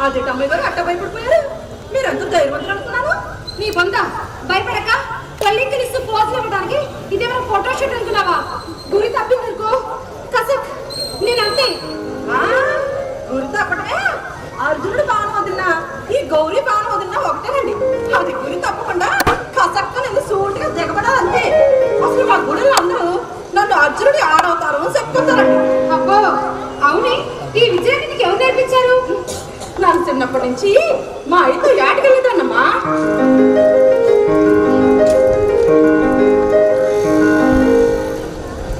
అదే అమ్మాయి గారు అట్ట భయపడిపోయారు. మీరంతా ధైర్యవంతులు అనుకున్నాను. నీ బొంద భయపడక తల్లికిలిస్తూ పోజులు ఇవ్వడానికి ఇదేమైనా ఫోటోషూట్ అనుకున్నావా? గురి తప్పిందనుకో కసక్ నేనంతే. గురి తప్పటమే అర్జునుడు బాణం వదిలినా ఈ గౌరీ బాణం వదిలినా ఒకటేనండి. అది గురి తప్పకుండా కసక్క నేను సూటిగా దిగబడాలంతే. అసలు మా గుడిలో అందరూ నన్ను అర్జునుడి ఆడవుతారు చెప్పుకుంటారండి. అబ్బో అవునే, ఈ విజయాన్ని నీకు ఎవరు నేర్పించారు? నన్ను చిన్నప్పటి నుంచి మా అయితే ఏటకెళ్ళేదాన్నమ్మా.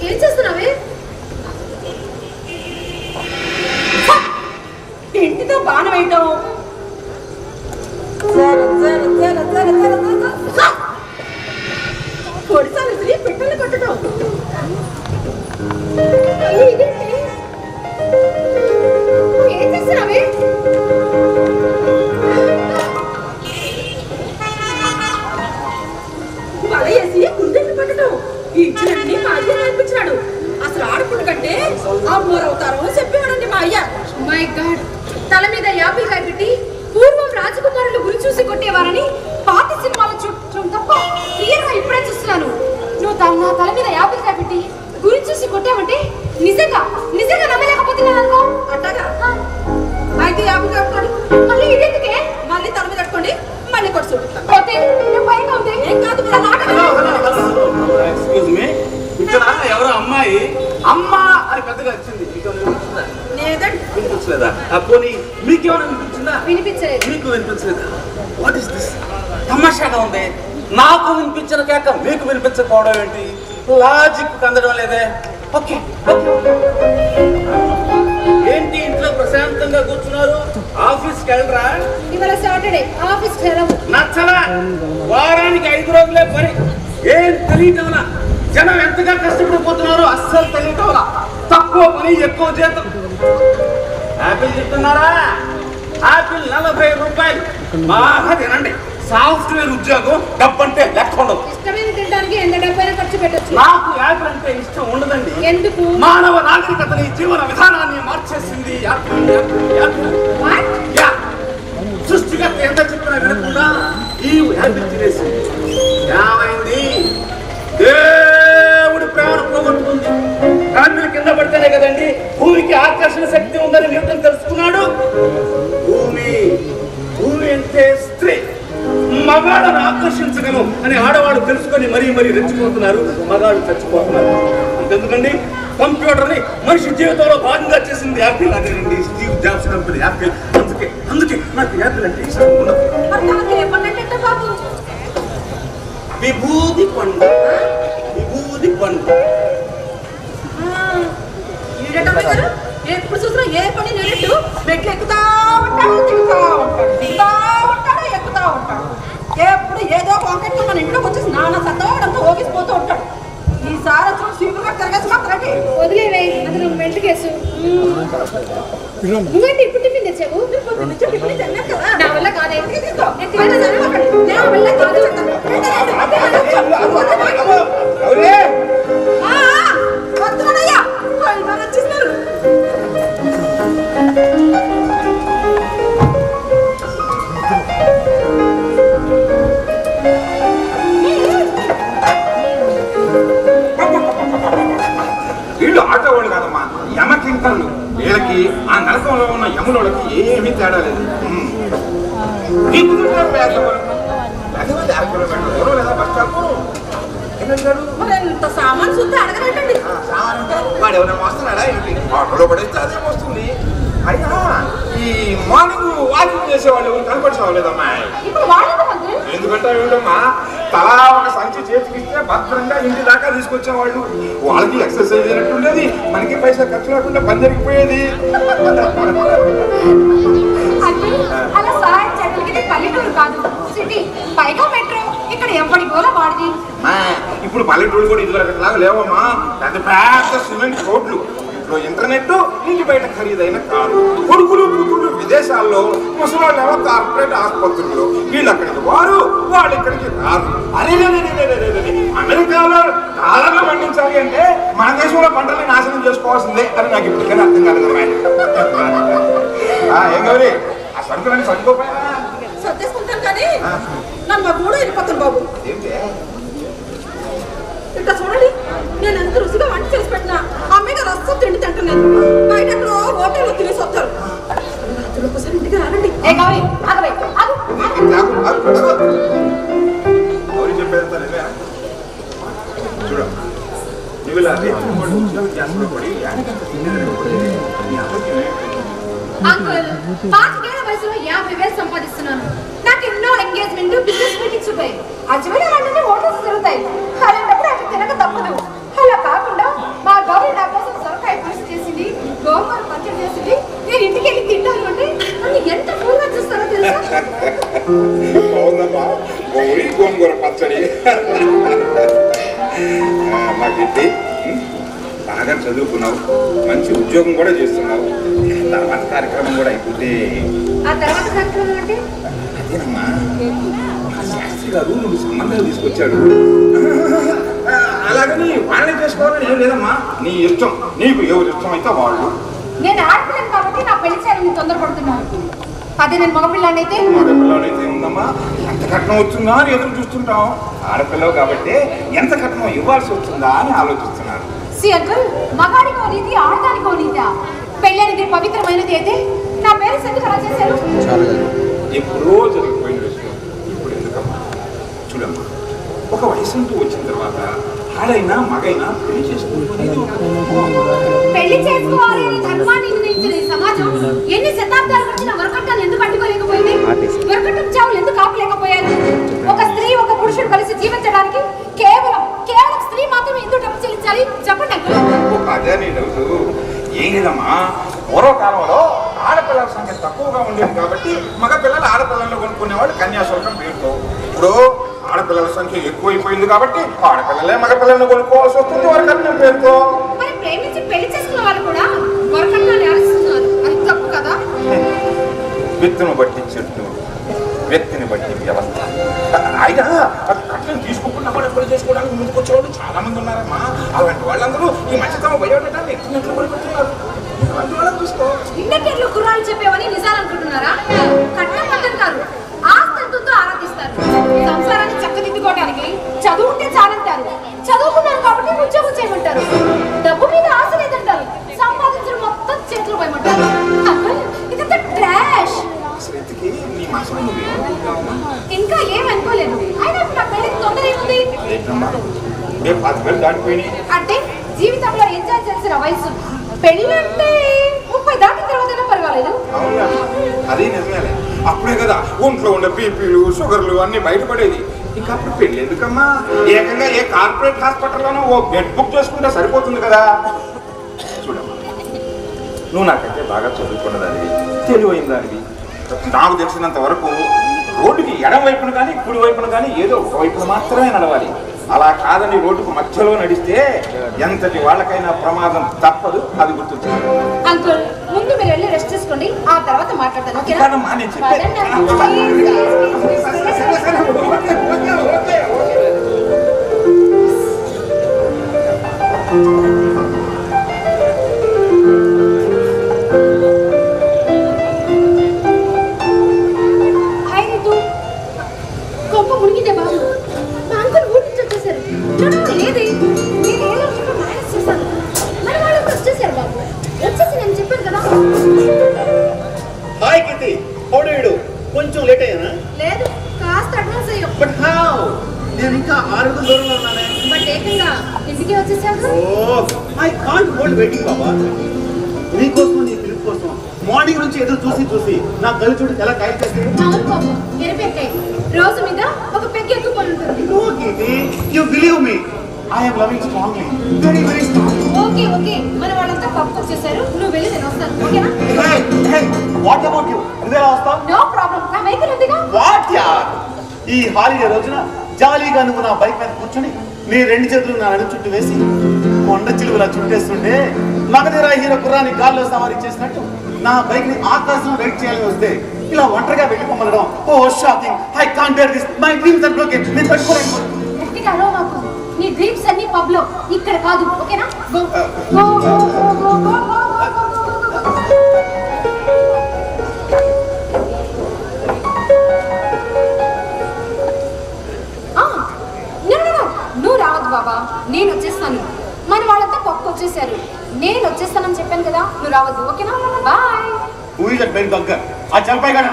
ఏం చేస్తున్నావే? ఇంటితో బాణం వేయటం పొడిసాలు పిట్టలు కొట్టడం. ఏం చేస్తున్నావే? వల వేసి గుండెలు పట్టడం. ఈ ఇచ్చినన్ని మా అయ్య నేర్పించాడు. అసలు ఆడకుండా కంటే ఆ మూరవుతారు చెప్పేవాడండి మా అయ్య. మై గాడ్, తల మీద యాపిల్కాయ పెట్టి పూర్వం రాజకుమారులు గురి చూసి కొట్టేవారని పాత సినిమాలు చూడటం తప్ప క్లియర్గా ఇప్పుడే చూస్తున్నాను. నువ్వు నా తల మీద యాపిల్కాయ పెట్టి గురి చూసి కొట్టావంటే నిజంగా నిజంగా నమ్మలేకపోతున్నాను అనుకో. అట్టగా అయితే యాపిల్ కట్టుకోండి. మళ్ళీ ఇదెందుకే? మళ్ళీ తల మీద కట్టుకోండి, మళ్ళీ కొట్టి చూపిస్తాను. పోతే నేను భయంగా ఉంది. ఏం కాదు మీరు ఎక్స్క్యూజ్ మీ, ఇక్కడ ఎవరో అమ్మాయి అమ్మ అని పెద్దగా వచ్చింది. లేదండి. వినిపించలేదా? పోనీ మీకేమైనా వినిపించిందా? వినిపించలేదు. మీకు వినిపించలేదా? What is this? తమాషాగా ఉంది. నాకు వినిపించిన కేక మీకు వినిపించకపోవడం ఏంటి? లాజిక్ అందడం లేదే. ఓకే ఏంటి ఇంట్లో ప్రశాంతంగా కూర్చున్నారు? ఆఫీస్కి వెళ్ళరా? ఇవాళ సాటర్డే, ఆఫీస్ సెలవు. నచ్చలా? వారానికి 5 రోజులే పని. ఏం తెలియటంలా? జనం ఎంతగా కష్టపడిపోతున్నారో అస్సలు తెలియటంలా. తక్కువ పని ఎక్కువ జీతం. యాపిల్ చెప్తున్నారా? యాపిల్ 40 రూపాయలు. బాగా తినండి. సాఫ్ట్వేర్ ఉద్యోగం డబ్బంటే లెక్క ఉండదు. ఇష్టమైన తినడానికి ఎంత డబ్బైనా ఖర్చు పెట్టచ్చు. నాకు యాపిల్ అంటే ఇష్టం ఉండదండి. ఎందుకు? మానవ నాగరికతని జీవన విధానాన్ని మార్చేసింది యాపిల్. సృష్టికర్త ఎంత చెప్పినా వినకుండా ఈ యాపిల్ తినేసింది. ఏమైంది? దేవుడి ప్రేమను పోగొట్టుకుంది. యాపిల్ కింద పడితేనే కదండి భూమికి ఆకర్షణ శక్తి ఉందని న్యూటన్ తెలుసుకున్నాడు. భూమి అంటే స్త్రీ, మగాళ్ళను ఆకర్షించగలను అని ఆడవాళ్ళు తెలుసుకొని మరీ రెచ్చిపోతున్నారు. మగాళ్ళు చచ్చిపోతున్నారు. అంతెందుకండి, కంప్యూటర్ని మనిషి జీవితంలో భాగంగా చేసింది యాపిల్. అదేనండి స్టీవ్ జాబ్స్ కంపెనీ యాపిల్. అందుకే నాకు యాపిల్ అంటే ఇష్టం ఉండదు. విభూది పండు. ఎప్పుడు చూసినా ఏ పని నేనట్టు మెట్లు ఎక్కుతా ఉంటాడు, దిగుతా ఉంటాడు, దిగుతా ఉంటాడు, ఎక్కుతా ఉంటాడు. ఎప్పుడు ఏదో పాకెట్ మన ఇంట్లోకి వచ్చేసి నాన్న సత్తవాడంతా ఓగిసిపోతూ ఉంటాడు. ఈసారి వచ్చి సింపుల్గా తిరగేసి మాత్రం వదిలేవే, అది నువ్వు మెంట్ కేసు. నువ్వేంటి ఇప్పుడు టిఫిన్ తెచ్చావు? టిఫిన్ తిన్నాను కదా. నా వల్ల కాదే. నా వల్ల కాదు. వస్తున్నానయ్యా, వచ్చేస్తున్నారు. వీళ్ళు ఆటో వాళ్ళు కాదమ్మా, యమకింకర్లు. వీళ్ళకి ఆ నరకంలో ఉన్న యములకి ఏమీ తేడా లేదు. ఎంత సామాన్ చూస్తే అడగలేటండి. వాడు ఎవరైనా వస్తున్నాడా? ఆటోలో పడేస్తే అదే వస్తుంది. అయినా ఈ మార్నింగ్ వాకింగ్ చేసేవాళ్ళు ఎవరు కనపడిసేవాళ్ళేదమ్మా. ఎందుకంటే ఏమిటమ్మా, తలా ఒక సంచి చేతికిస్తే భద్రంగా ఇంటి దాకా తీసుకొచ్చేవాళ్ళు. వాళ్ళకి ఎక్సర్సైజ్ అయినట్టుండేది, మనకి పైసా ఖర్చు లేకుండా పని జరిగిపోయేది. అలా సాయం చేయడానికి పల్లెటూరు కాదు, సిటీ. పైగా మెట్రో. ఇక్కడ ఎవరి గోల వాడిది. ఇప్పుడు పల్లెటూళ్ళు కూడా ఇదివరకు లాగా లేవమ్మా. పెద్ద సిమెంట్ రోడ్లు, ఇంటర్నెట్, ఇంటి బయట ఖరీదైన కారు, కొడుకులు కూతుళ్ళు విదేశాల్లో, ముసలాళ్ళేమో కార్పొరేట్ ఆసుపత్రుల్లో. వీళ్ళు అక్కడికి వారు, వాళ్ళు ఇక్కడికి రారు. అరే అమెరికాలో డాలర్లు పండించాలి అంటే మన దేశంలో పంటల్ని నాశనం చేసుకోవాల్సిందే అని నాకు ఇప్పటికైనా అర్థం కాదు కదా. ఏం గౌరీ, ఆ సరుకులన్నీ సర్దుకోపోయినా సర్దేసుకుంటాను కానీ నన్ను మా గూడు వెళ్ళిపోతాను బాబు. ఏంటి ఇట్లా చూడండి, నేను ఎంత రుచిగా వంట చేసి పెట్టినా అమ్మగా రసం తిండి తింటున్నాను. బయట ఎక్కడో హోటల్లో తినేసి వస్తారు. రాత్రులు ఒకసారి ఇంటికి రానండి. ఏ గౌరీ ఆగవే ఆగు. ఎవరు చెప్పేది చూడ నువ్వు ఇలా గ్యాస్లో పడి అంకుల్ 5 ఏళ్ల వయసులో 50,000 సంపాదిస్తున్నాను. నాకు ఎన్నో ఎంగేజ్మెంట్ బిజినెస్ మీటింగ్స్ ఉంటాయి. అజమైన అలాంటి హోటల్స్ జరుగుతాయి. అలాంటప్పుడు అక్కడ తినక తప్పదు. అలా కాకుండా మా గౌరీ నా కోసం సొరకాయ పులుసు చేసింది, గోంగూర పచ్చడి చేసింది. నేను ఇంటికి వెళ్ళి తింటాను అంటే నన్ను ఎంత ఫోన్గా చూస్తారో తెలుసా? బాగుందమ్మా గోంగూర పచ్చడి. మాకిట్టి బాగా చదువుకున్నావు, మంచి ఉద్యోగం కూడా చేస్తున్నావు. తర్వాత కార్యక్రమం కూడా అయిపోతే ఆ తర్వాత కార్యక్రమం అంటే అదేనమ్మా మా శాస్త్రి గారు నువ్వు సంబంధాలు తీసుకొచ్చాడు. అలాగని వాళ్ళని చేసుకోవాలని ఏం లేదమ్మా, నీ ఇష్టం. నీకు ఎవరు ఇష్టం అయితే వాళ్ళు. నేను ఆడపిల్లను కాబట్టి నా పెళ్లి చేయాలని తొందరపడుతున్నాను. అదే నేను మగపిల్లాన్ని అయితే ఆడపిల్లలైతే ఉందమ్మా, ఎంత కట్నం వస్తుందా అని ఎదురు చూస్తుంటాం. ఆడపిల్లవు కాబట్టి ఎంత కట్నం ఇవ్వాల్సి వస్తుందా అని ఆలోచిస్తున్నారు. సి అంకుల్, మగాడికో నీతి ఆడదానికో నీతి. పెళ్లి అనేది పవిత్రమైనది అయితే నా పేరు ఎందుకు అలా చేశారు? ఎప్పుడో జరిగిపోయిన విషయం ఇప్పుడు ఎందుకమ్మా? చూడమ్మా, ఒక వయసు అంటూ వచ్చిన తర్వాత ఆడైనా మగైనా పెళ్లి చేసుకుంటున్నది. పెళ్లి చేసుకోవాలి అనే ధర్మాన్ని నిర్ణయించిన ఈ సమాజం ఎన్ని శతాబ్దాల వచ్చిన వరకట్టాలు ఎందుకు అడ్డుకోలేకపోయింది? వరకట్టం చావులు ఎందుకు ఆపలేకపోయారు? ఒక స్త్రీ ఒక పురుషుడు కలిసి జీవించడానికి కేవలం స్త్రీ మాత్రమే ఎందుకు డబ్బు చెల్లించాలి? చెప్పండి అంకుల్. అదే నీ డౌట్ ఏం లేదమ్మా. పూర్వకాలంలో ఆడపిల్లల సంఖ్య తక్కువగా ఉండేది కాబట్టి మగపిల్లలు ఆడపిల్లలను కొనుక్కునేవాళ్ళు కన్యాశుల్కం పేరుతో. ఇప్పుడు ఆడపిల్లల సంఖ్య ఎక్కువైపోయింది కాబట్టి ఆడపిల్లలే మగపిల్లలను కొనుక్కోవాల్సి వస్తుంది వరకట్నం పేరుతో. మరి ప్రేమించి పెళ్లి చేసుకున్న వాళ్ళు కూడా వరకట్నాన్ని ఆశిస్తున్నారు. అది తప్పు కదా? వ్యక్తిని బట్టి చెట్టు, వ్యక్తిని బట్టి వ్యవస్థ. అయినా కట్నం తీసుకోకుండా కూడా పెళ్లి చేసుకోవడానికి ముందుకు వచ్చేవాళ్ళు చాలా మంది ఉన్నారమ్మా. అలాంటి వాళ్ళందరూ ఈ మధ్యతమ బయోడేటాన్ని ఎత్తున్నట్లు పడిపోతున్నారు. అలాంటి వాళ్ళని చూసుకో. ఇండక్టర్లు కుర్రాలు చెప్పేవని నిజాలు అనుకుంటున్నారా? కట్నం పట్టం కాదు, ఆస్తంతో ఆరాధిస్తారు. సంసారాన్ని చక్కదిద్దుకోవడానికి చదువు ఉంటే చాలంటారు. చదువుకున్నారు కాబట్టి ఉద్యోగం చేయమంటారు. డబ్బు మీద ఆశ లేదంటారు. సంపాదించడం మొత్తం చేతులు పోయమంటారు. ఇదంతా ట్రాష్. నీ మనసులో నువ్వేమనుకుంటున్నావమ్మా? ఇంకా ఏమనుకోలేదు. అయినా ఇప్పుడు నా పెళ్లికి తొందర ఏముంది? ఏంటమ్మా, రేపు 10,000 దాటిపోయినాయి. అంటే జీవితంలో ఎంజాయ్ చేసిన వయసు. పెళ్ళంటే 30 దాటిన తర్వాతైనా పర్వాలేదు. అవునా, అదే నిజమేలే. అప్పుడే కదా ఒంట్లో ఉండే బీపీలు షుగర్లు అన్ని బయటపడేది. ఇంకా అప్పుడు పెళ్ళి ఎందుకమ్మా? ఏకంగా ఏ కార్పొరేట్ హాస్పిటల్లోనో ఓ బెడ్ బుక్ చేసుకుంటే సరిపోతుంది కదా. చూడమ్మా, నువ్వు నాకైతే బాగా చదువుకున్నదానివి, తెలివైన దానివి. నాకు తెలిసినంత వరకు రోడ్డుకి ఎడం వైపున కానీ కుడి వైపున కానీ ఏదో ఒక వైపున మాత్రమే నడవాలి. అలా కాదని రోడ్డుకు మధ్యలో నడిస్తే ఎంతటి వాళ్ళకైనా ప్రమాదం తప్పదు. అది గుర్తుంచుకోండి. అంకుల్, ముందు మీరు వెళ్ళి రెస్ట్ తీసుకోండి, ఆ తర్వాత మాట్లాడతాను. ఓకేనా? కాదమ్మా, నేను చెప్పేది. హాయ్ రితు. కొంప మునిగిందే బాబు. మా అంకుల్ ఊరి నుంచి వచ్చేసారు. లేదే, నేను ఏదో ఒకటి మేనేజ్ చేశాను. మరి వాళ్ళు వచ్చేసారు బాబు. వచ్చేసి నేను చెప్పాను కదా. హాయ్ కితి, హౌ డు యు డు? కొంచెం లేట్ అయ్యానా? లేదు, కాస్త అడ్వాన్స్ అయ్యో. But how? నేను ఇంకా 6 అడుగుల దూరంలో ఉన్నానే. బట్ ఏకంగా ఇంటికి వచ్చేసారు. ఓ ఐ కాంట్ హోల్డ్ వెయిటింగ్ బాబా. నీకోసం నీ పిలుపు కోసం మార్నింగ్ నుంచి ఎదురు చూసి నా కళ్ళు చూడు ఎలా కాయ చేస్తే. అవును బాబు, ఎరిపెక్కాయి. రోజు మీద ఒక పెగ్గు ఎక్కువ ఉంటుంది. నో కితి, you believe me, I am loving strongly, very very strongly. Okay okay, మరి వాళ్ళంతా పప్పు వచ్చేసారు. నువ్వు వెళ్ళి నేను వస్తాను. ఓకేనా? Hey what about you? నువ్వెలా వస్తావు? నో ప్రాబ్లం, నా వెహికల్ ఉందిగా. వాట్ యార్, ఈ హాలిడే రోజున జాలీగా నువ్వు నా బైక్ మీద కూర్చొని నీ 2 చేతులు నా నడు చుట్టూ వేసి కొండ చిలువలా చుట్టేస్తుంటే మగధీర హీరో కుర్రాన్ని గాల్లో సవారీ చేసినట్టు నా బైక్ ని ఆకాశం రైడ్ చేయాలని వస్తే ఇలా ఒంటరిగా వెళ్ళిపోమనడం ఓ shocking. I can't bear this, my dreams are broken. నేను తట్టుకోలేను. గట్టిగా అరవ మాకు. నీ డ్రీమ్స్ అన్ని పబ్ లో, ఇక్కడ కాదు. ఓకేనా? Go go go go go go go go go. రావద్దు, ఓకేనా? Bye. Who is that bell bugger? ఆ చంపాయి కదా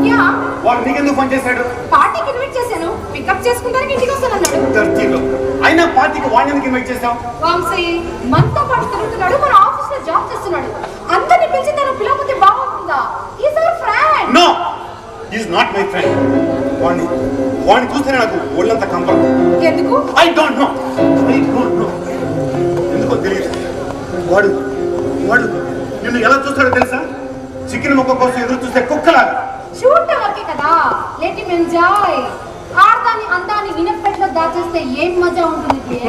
యా, వాడు నీకెందుకు ఫోన్ చేశాడు? పార్టీకి ఇన్వైట్ చేశాను, పికప్ చేసుకుంటానికి ఇంటికి వస్తానన్నాడు. దర్జీలో అయినా పార్టీకి వాడిని ఎందుకు ఇన్వైట్ చేశావు? వంశీ మనతో పాటు తిరుగుతున్నాడు, మన ఆఫీస్ లో జాబ్ చేస్తున్నాడు. అందరిని పిలిచి తను పిలవకపోతే బాగుంటుందా? Is our friend. No, is not my friend. వాడిని చూస్తేనే నాకు ఒళ్ళంతా కంపలు. ఎందుకు? I don't know. ఎందుకో తెలియదు. వాడు వాడు నిన్ను ఎలా చూస్తాడో తెలుసా? చికెన్ ముక్క కోసం ఎదురు చూస్తే కుక్కలాగా. చూడటం వరకే కదా, లెట్ హిమ్ ఎంజాయ్. ఆడదాని అందాన్ని ఇనపెట్లో దాచేస్తే ఏం మజా ఉంటుంది?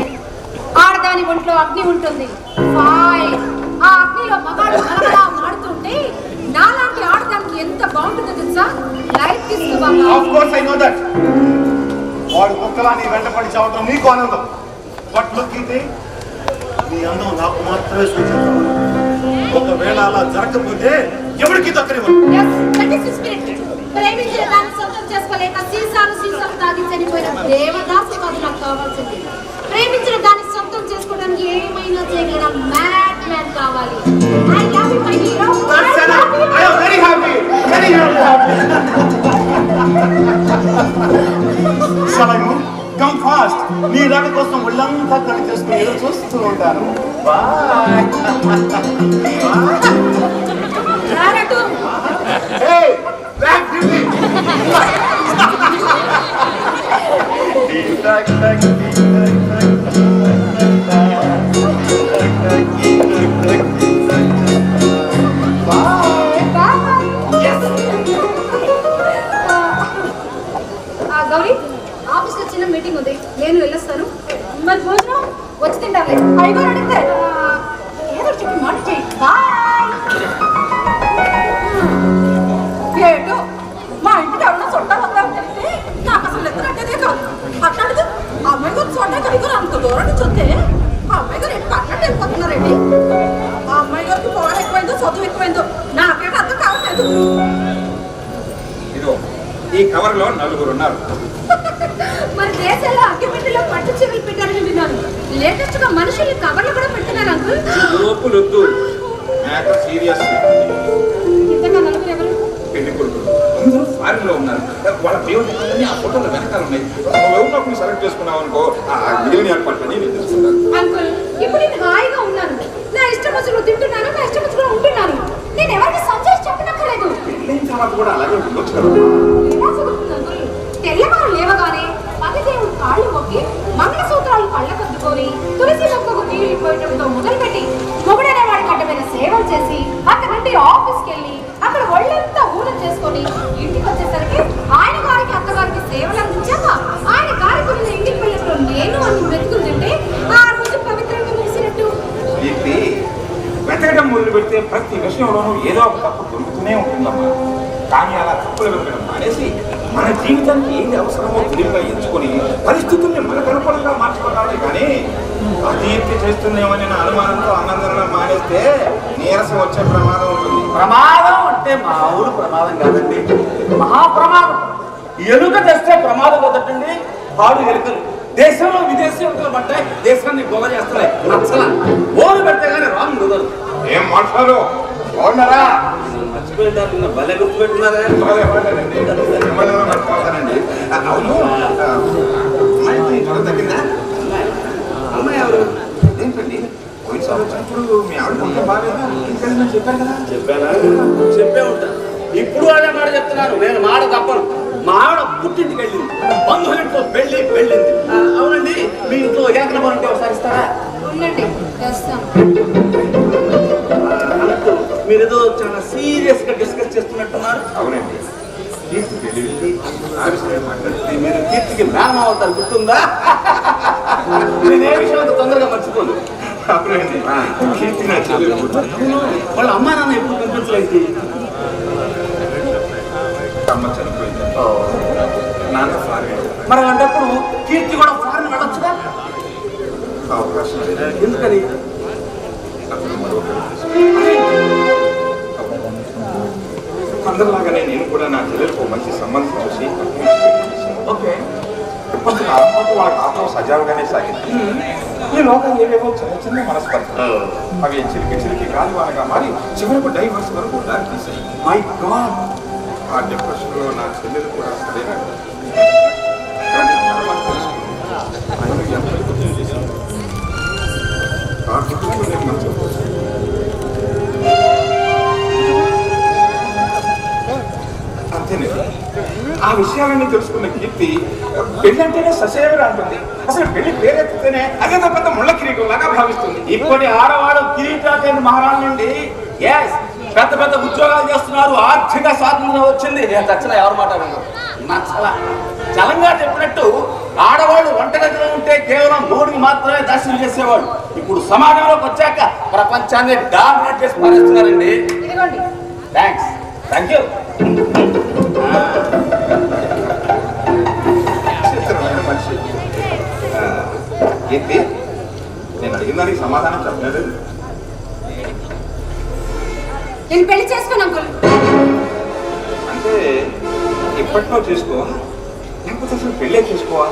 ఆడదాని ఒంట్లో అగ్ని ఉంటుంది, ఫైర్. ఆ అగ్నిలో మగాడు మలమలా మాడుతుంటే నాలాంటి ఆడదానికి ఎంత బాగుంటుందో తెలుసా? లైఫ్ తీసుకోవాలి. Of course I know that. వాడు కుక్కలా నీ వెంటపడి చావటం నీకు ఆనందం. బట్ లుక్ ఇది, నీ అందం నాకు మాత్రమే సూచించాలి. ఒకవేళ అలా జరగకపోతే ఎవరికి దక్కనివ్వదు. ప్రేమించిన దాన్ని సొంతం చేసుకోలేక సీసాలు తాగి చనిపోయిన దేవదాసు కాదు నాకు కావాల్సింది. ప్రేమించిన దాన్ని సొంతం చేసుకోవడానికి ఏమైనా చేయగల మ్యాడ్ మ్యాన్ కావాలి. I love you, my hero. I am very happy. Shall I move? Come fast. నీ రాక కోసం ఒళ్ళంతా కళ్ళు చేసుకుని ఎదురు చూస్తూ ఉంటాను. Bye. రారటు. Hey, back to me. Gauri, office లో చిన్న మీటింగ్ ఉంది, నేను వెళ్ళొస్తాను. మరి భోజనం వచ్చి తింటారులే. అయ్యో అడిగితే ఏదో చెప్పి మాట చేయి. బాయ్. ఏటో మా ఇంటికి ఎవరన్నా చుట్టాలు వద్దామని చెప్తే నాకు అసలు ఎత్తునట్టేదే కాదు. అట్లాంటిది అమ్మాయి గారు చూడడానికి అడిగారు, అంత దూరం నుంచి వస్తే ఆ అమ్మాయి గారు ఏంటి పక్కన వెళ్ళిపోతున్నారండి? ఆ అమ్మాయి గారికి పొగ ఎక్కువైందో చదువు ఎక్కువైందో నాకేంటి అర్థం కావట్లేదు. ఇదిగో ఈ కవర్ లో 4 ఉన్నారు. మన దేశంలో అగ్గిపెట్టెలో పట్టు చీరలు పెట్టారని విన్నాను. లేటెస్ట్ గా మనుషులు కవర్లు కూడా పెడుతున్నారు అంకుల్. లోపులొద్దు, matter serious. ఇంతగా నలుగురు ఎవరు? పెళ్లి కొడుకులు అందరూ ఫారిన్ లో ఉన్నారు. వాళ్ళ దేవుడి ఆ ఫోటోలు వెనకాల ఉన్నాయి. ఎవరినొకరిని సెలెక్ట్ చేసుకున్నావు అనుకో, ఆ మిగిలిన ఏర్పాట్లని నేను తెలుసుకుంటాను. అంకుల్, ఇప్పుడు నేను హాయిగా ఉన్నాను. నా ఇష్టం వచ్చిన తింటున్నాను, నా ఇష్టం వచ్చిన ఉంటున్నాను. నేను ఎవరికి సంజయ్ చెప్పనక్కర్లేదు. పెళ్ళైన తర్వాత కూడా అలాగే ఉండొచ్చు కదా. ఎలా జరుగుతుంది అంకుల్? తెల్లవారు లేవగానే పతిదేవుడు కాళ్ళు మొక్కి మంగళసూత్రాలు కళ్ళకద్దుకొని తులసి మొక్కకు నీళ్లు పోయటంతో మొదలుపెట్టి మొగుడనే వాడికి అడ్డమైన సేవలు చేసి అక్కడ నుండి ఆఫీస్కి వెళ్ళి అక్కడ ఒళ్ళంతా ఊనం చేసుకొని ఇంటికి వచ్చేసరికి ఆయన గారికి అత్తగారికి సేవలు అందించాక ఆయన గారి గురించి ఇంటికి వెళ్ళినప్పుడు నేను అన్ని మెతుకులు తింటే ఆ రోజు పవిత్రంగా ముగిసినట్టు. ఇది వెతకడం మొదలు పెడితే ప్రతి విషయంలోనూ ఏదో ఒక తప్పు దొరుకుతూనే ఉంటుందమ్మా. కానీ అలా తప్పులు వెతకడం మానేసి మన జీవితానికి ఏది అవసరమో తెలివిగా ఎంచుకొని పరిస్థితుల్ని మనకు అనుకూలంగా మార్చుకోవాలి. కానీ అతీర్తి చేస్తుందేమని అనుమానంతో అన్నందరూ మానేస్తే నీరసం వచ్చే ప్రమాదం ఉంటుంది. ప్రమాదం అంటే మామూలు ప్రమాదం కాదండి, మహాప్రమాదం. ఎలుక తెస్తే ప్రమాదం కదటండి. పాడు ఎలుకలు దేశంలో విదేశీ ఎలుకలు పట్టాయి, దేశాన్ని గొల్ల చేస్తున్నాయి. నచ్చల ఓలు పెడితే కానీ రాంగ్ కుదరదు. ఏం మాట్లాడు బాగున్నారా? మర్చిపోయింటారు, నిన్న భలే గుర్తు పెట్టున్నారా? అవును, అమ్మాయి జ్వరం తగ్గిందా? అమ్మాయి ఎవరు? ఏంటండి పోయినసారి వచ్చినప్పుడు మీ ఆవిడ కొంచెం బాగాలేదా? ఇంటికి చెప్పారు కదా. చెప్పానా? చెప్పే ఉంటా. ఇప్పుడు అదే మాట చెప్తున్నాను, నేను మాట తప్పను. మా ఆవిడ పుట్టింటికి వెళ్ళింది, బంధువులింట్లో వెళ్ళింది. అవునండి, మీ ఇంట్లో ఏకనమని ఉంటే ఒకసారి ఇస్తారా? ఉండండి, చేస్తాం. అన్నట్టు మీరేదో చాలా సీరియస్ గా డిస్కస్ చేస్తున్నట్టున్నారు. అవునండి, కీర్తి పెళ్లి వెళ్ళి ఆ విషయం మాట్లాడితే మీరు కీర్తికి మేనమావ అవుతారు, గుర్తుందా? నేనే విషయం అంత తొందరగా మర్చిపోను. అవునండి, కీర్తి నా చెల్లెలు కూడా. వాళ్ళ అమ్మా నాన్న ఎప్పుడు కనిపించలేదు. అమ్మ చనిపోయింది, నాన్న ఫారెన్. మరి అలాంటప్పుడు కీర్తి కూడా ఫారెన్ వెళ్ళొచ్చుగా? అవకాశం లేదు. ఎందుకని? అప్పుడు అందరిలాగానే నేను కూడా నా చెల్లెలకు మంచి సంబంధం చూసి ఓకే, వాళ్ళ కాపురం సజావుగానే సాగింది. ఈ లోకం ఏవేవో చిన్న చిన్న మనస్పర్ధలు అవి చిలికి గాలివానగా మారి చివరకు డైవర్స్ వరకు దారి తీసాయి. మై గాడ్, ఆ డిప్రెషన్ లో నా చెల్లెలు కూడా సరైన కానీ తర్వాత తెలుసుకున్నాను. ఆయన ఎంత కుటుంబం చేశాను. ఆ కుటుంబం నేను మర్చిపోతాను. అంతేనండి, ఆ విషయాలన్నీ తెలుసుకున్న కీర్తి పెళ్ళంటేనే ససేవరా అంటుంది. అసలు పెళ్లి పేరెత్తితేనే అదేదో పెద్ద ముళ్ళ కిరీటం లాగా భావిస్తుంది. ఇప్పటి ఆడవాడు కిరీటాకేంద్ర మహారాణి నుండి పెద్ద పెద్ద ఉద్యోగాలు చేస్తున్నారు. ఆర్థిక స్వాతంత్రం వచ్చింది. చచ్చిన ఎవరు మాట్లాడారు నచ్చల. చలంగా చెప్పినట్టు ఆడవాళ్ళు వంటగదిలో ఉంటే కేవలం నోటికి మాత్రమే దర్శనం చేసేవాళ్ళు. ఇప్పుడు సమాజంలోకి వచ్చాక ప్రపంచాన్ని డామినేట్ చేసి పారేస్తున్నారండి. ఇదిగోండి. Thanks, thank you. చిత్రమైన మనిషి. కీర్తి, నేను అడిగిన దానికి సమాధానం చెప్పలేదు. నేను పెళ్లి చేసుకోను అంకుల్. అంటే ఇప్పట్లో చేసుకోవా లేకపోతే అసలు పెళ్ళే చేసుకోవా?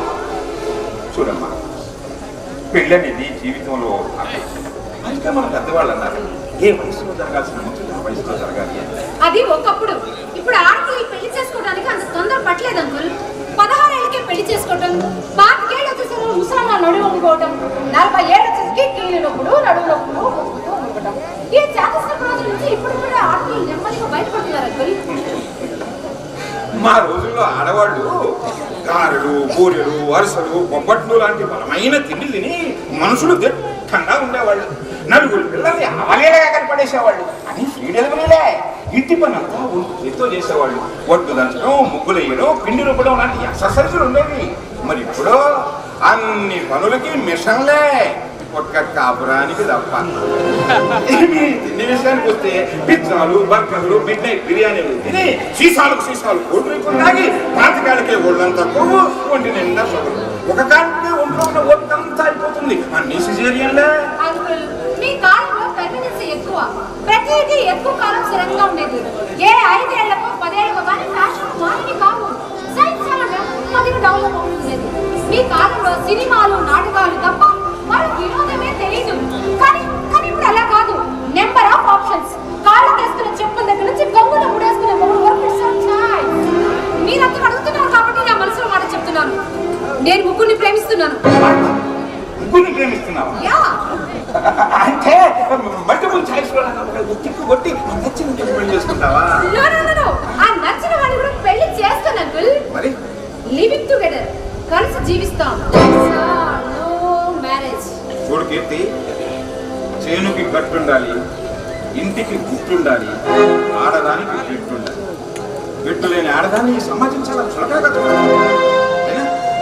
చూడమ్మా, పెళ్ళి అనేది జీవితంలో అందుకే మన పెద్దవాళ్ళు అన్నారు, ఏ వయసులో జరగాల్సిన ముచ్చట ఆ వయసులో జరగాలి అని. అది ఒకప్పుడు. ఇప్పుడు ఆడపిల్లలు పెళ్లి చేసుకోవడానికి అంత తొందర పట్టలేదు అంకుల్. 16 ఏళ్ళకే పెళ్లి చేసుకోవటం, 25 ఏళ్ళు వచ్చేసరికి ముసలమ్మ నడువు వండుకోవటం, 40 ఏళ్ళు వచ్చేసరికి కీళ్ళు నొప్పులు, నడువు నొప్పులు ఉండటం. ఈ చేతస్థ రోజుల నుంచి ఇప్పుడు కూడా ఆడపిల్లలు నెమ్మదిగా బయటపడుతున్నారు అంకుల్. మా రోజుల్లో ఆడవాళ్ళు గారెలు, బూరెలు, వరుసలు, బొబ్బట్లు లాంటి బలమైన తిండి తిని మనుషులు దిట్టంగా ఉండేవాళ్ళు. నలుగురు పిల్లల్ని అవలేగా కనపడేసేవాళ్ళు. అని ఫ్రీడెలుగులే. ఇంటి పని అంతా చేతితో చేసేవాళ్ళు. ఒడ్డు దంచడం, ముగ్గులు వేయడం, పిండి రుబ్బడం లాంటి ఎక్సర్సైజులు ఉండేవి. మరి ఇప్పుడు అన్ని పనులకి మిషన్లే, ఒక్క కాపురానికి తప్ప. తిండి విషయానికి వస్తే పిజ్జాలు, బర్గర్లు, మిడ్ నైట్ బిర్యానీలు తిని సీసాలు కూల్ డ్రింక్ తాగి పాతికాళ్ళకే ఒళ్ళంతా కొవ్వు, ఒంటి నిండా షుగర్. ఒక కాలంలో ఒంట్లో ఉన్న ఒట్టంతా అయిపోతుంది. అన్ని సిజేరియన్లే. అంకుల్, మీ కాలంలో ఫెమినిజం ఎక్కువ. ప్రతిదీ ఎక్కువ కాలం స్థిరంగా ఉండేది. ఏ 5 ఏళ్లకో 10 ఏళ్లకో కానీ ఫ్యాషన్ మారిని కావు. సైన్స్ నెమ్మదిగా డెవలప్ అవుతుంది. మీ కాలంలో సినిమాలు, నాటకాలు తప్ప మరి వినోదమే తెలియదు. కానీ ఇప్పుడు అలా కాదు. Number of options. కాళ్ళ తీసుకున్న చెప్పుల దగ్గర నుంచి గంగులో ముడేసుకునే మొగుడు వరకు మీరంతా అడుగుతున్నారు కాబట్టి నా మనసులో మాట చెప్తున్నాను. నేను ముగ్గురిని ప్రేమిస్తున్నాను. ముగ్గురిని ప్రేమిస్తున్నావా? యా. అంటే మల్టిపుల్ ఛాయిస్ తిక్కు కొట్టి నచ్చిన పెళ్లి చేసుకుంటావా? నో. ఆ నచ్చిన వాడిని కూడా పెళ్లి చేస్తాను అంకుల్. మరి లివింగ్ టుగెదర్, కలిసి జీవిస్తాం. No marriage. చూడు కీర్తి, చేనుకి గట్టుండాలి, ఇంటికి గుట్టుండాలి, ఆడదానికి గిట్టుండాలి. గిట్టు లేని ఆడదాన్ని ఈ సమాజం చాలా చులకగా చూడాలి.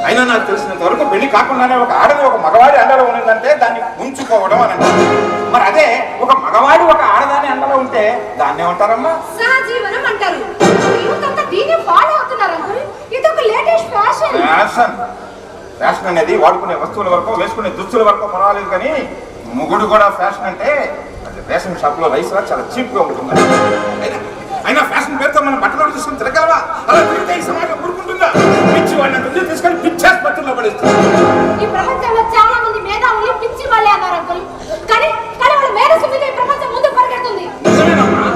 అయినా నాకు తెలిసినంత వరకు పెళ్లి కాకుండానే ఒక ఆడది ఒక మగవాడి అండలో ఉన్నదంటే దాన్ని ఉంచుకోవడం అని అంటారు. మరి అదే ఒక మగవాడి ఒక ఆడదాని అండలో ఉంటే దాన్ని ఏమంటారమ్మా? సహజీవనం అంటారు. యూతంతా దీన్ని ఫాలో అవుతున్నారు అంకుల్. ఇది ఒక లేటెస్ట్ ఫ్యాషన్. ఫ్యాషన్ అనేది వాడుకునే వస్తువుల వరకు, వేసుకునే దుస్తుల వరకు పర్వాలేదు, కానీ మొగుడు కూడా ఫ్యాషన్ అంటే అది రేషన్ షాప్ లో రైస్ చాలా చీప్ గా ఉంటుంది. అయినా ఫ్యాషన్ పేరుతో మనం బట్టలు తీసుకుని తిరగలవా? అలా తిరిగితే ఈ సమాజం ఊరుకుంటుందా? పిచ్చి వాళ్ళని తీసుకొని పిచ్చి ఆసుపత్రిలో పడేస్తారు. ఈ ప్రపంచంలో చాలా మంది మేధావులు పిచ్చి వాళ్ళే అన్నారు అంకుల్. కానీ వాళ్ళ మేధస్సు మీద ఈ ప్రపంచం ముందుకు పరిగెడుతుంది. నిజమేనమ్మా,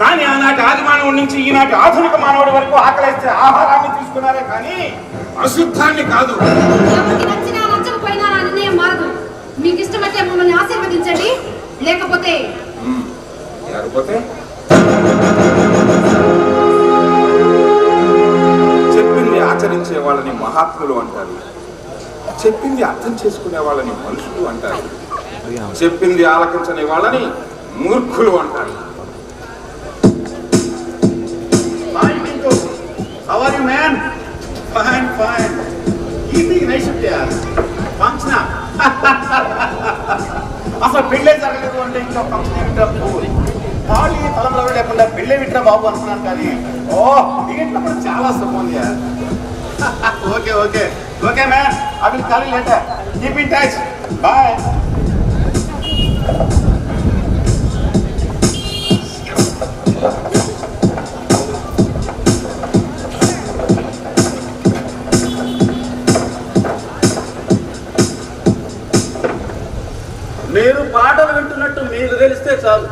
కానీ ఆనాటి ఆది మానవుడి నుంచి ఈనాటి ఆధునిక మానవుడి వరకు ఆకలిస్తే ఆహారాన్ని తీసుకున్నారే కానీ అశుద్ధాన్ని కాదు. ఎవరికి నచ్చినా నచ్చకపోయినా నా నిర్ణయం మారదు. మీకు ఇష్టమైతే మమ్మల్ని ఆశీర్వదించండి, లేకపోతే చెప్పింది ఆచరించే వాళ్ళని మహాత్ములు అంటారు. చెప్పింది అర్థం చేసుకునే వాళ్ళని మనుషులు అంటారు. చెప్పింది ఆలకించని వాళ్ళని మూర్ఖులు అంటారు. How are you, man? Fine. Evening night shift yaar. Function. అసలు పెళ్ళే జరగలేదు అంటే ఇంకా ఫంక్షన్ ఏమిటా? ఖాళీ తలంలో లేకుండా పెళ్ళే విట్రా బాబు అనుకున్నాను, కానీ దీంట్లో కూడా చాలా సుఖం ఉంది. Okay man, I will call you later. Keep in touch. Bye. చాలు.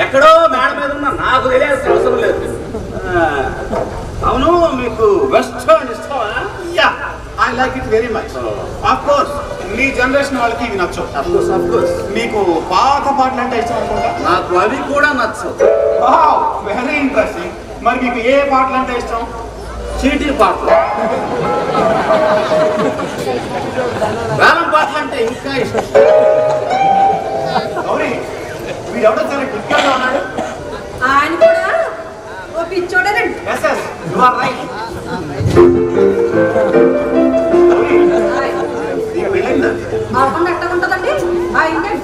ఎక్కడో మేడ మీద ఉన్న నాకు తెలియాల్సిన అవసరం లేదు. అవును, మీకు వెస్టర్న్ ఇష్టమా? Yeah, I like it very much. Of course me generation వాళ్ళకి ఇవి నచ్చవు. ఆఫ్ కోర్స్ మీకు పాత పాటలు అంటే ఇష్టం అనుకుంటా. నాకు అవి కూడా నచ్చవు. Very interesting. మరి మీకు ఏ పాటలు అంటే ఇష్టం? చీటీ పాటలు, వేలం పాటలు అంటే ఇంకా ఇష్టం. గౌరీ, మీరు ఎవడో చాలా డిఫికల్ట్గా ఉన్నాడు. ఆయన కూడా ఓ పిచ్చోడేనండి. Yes yes, you are right. Gowri, నీకు పెళ్ళైందా? అవకుండా ఎట్లా ఉంటుందండి? అయిందండి.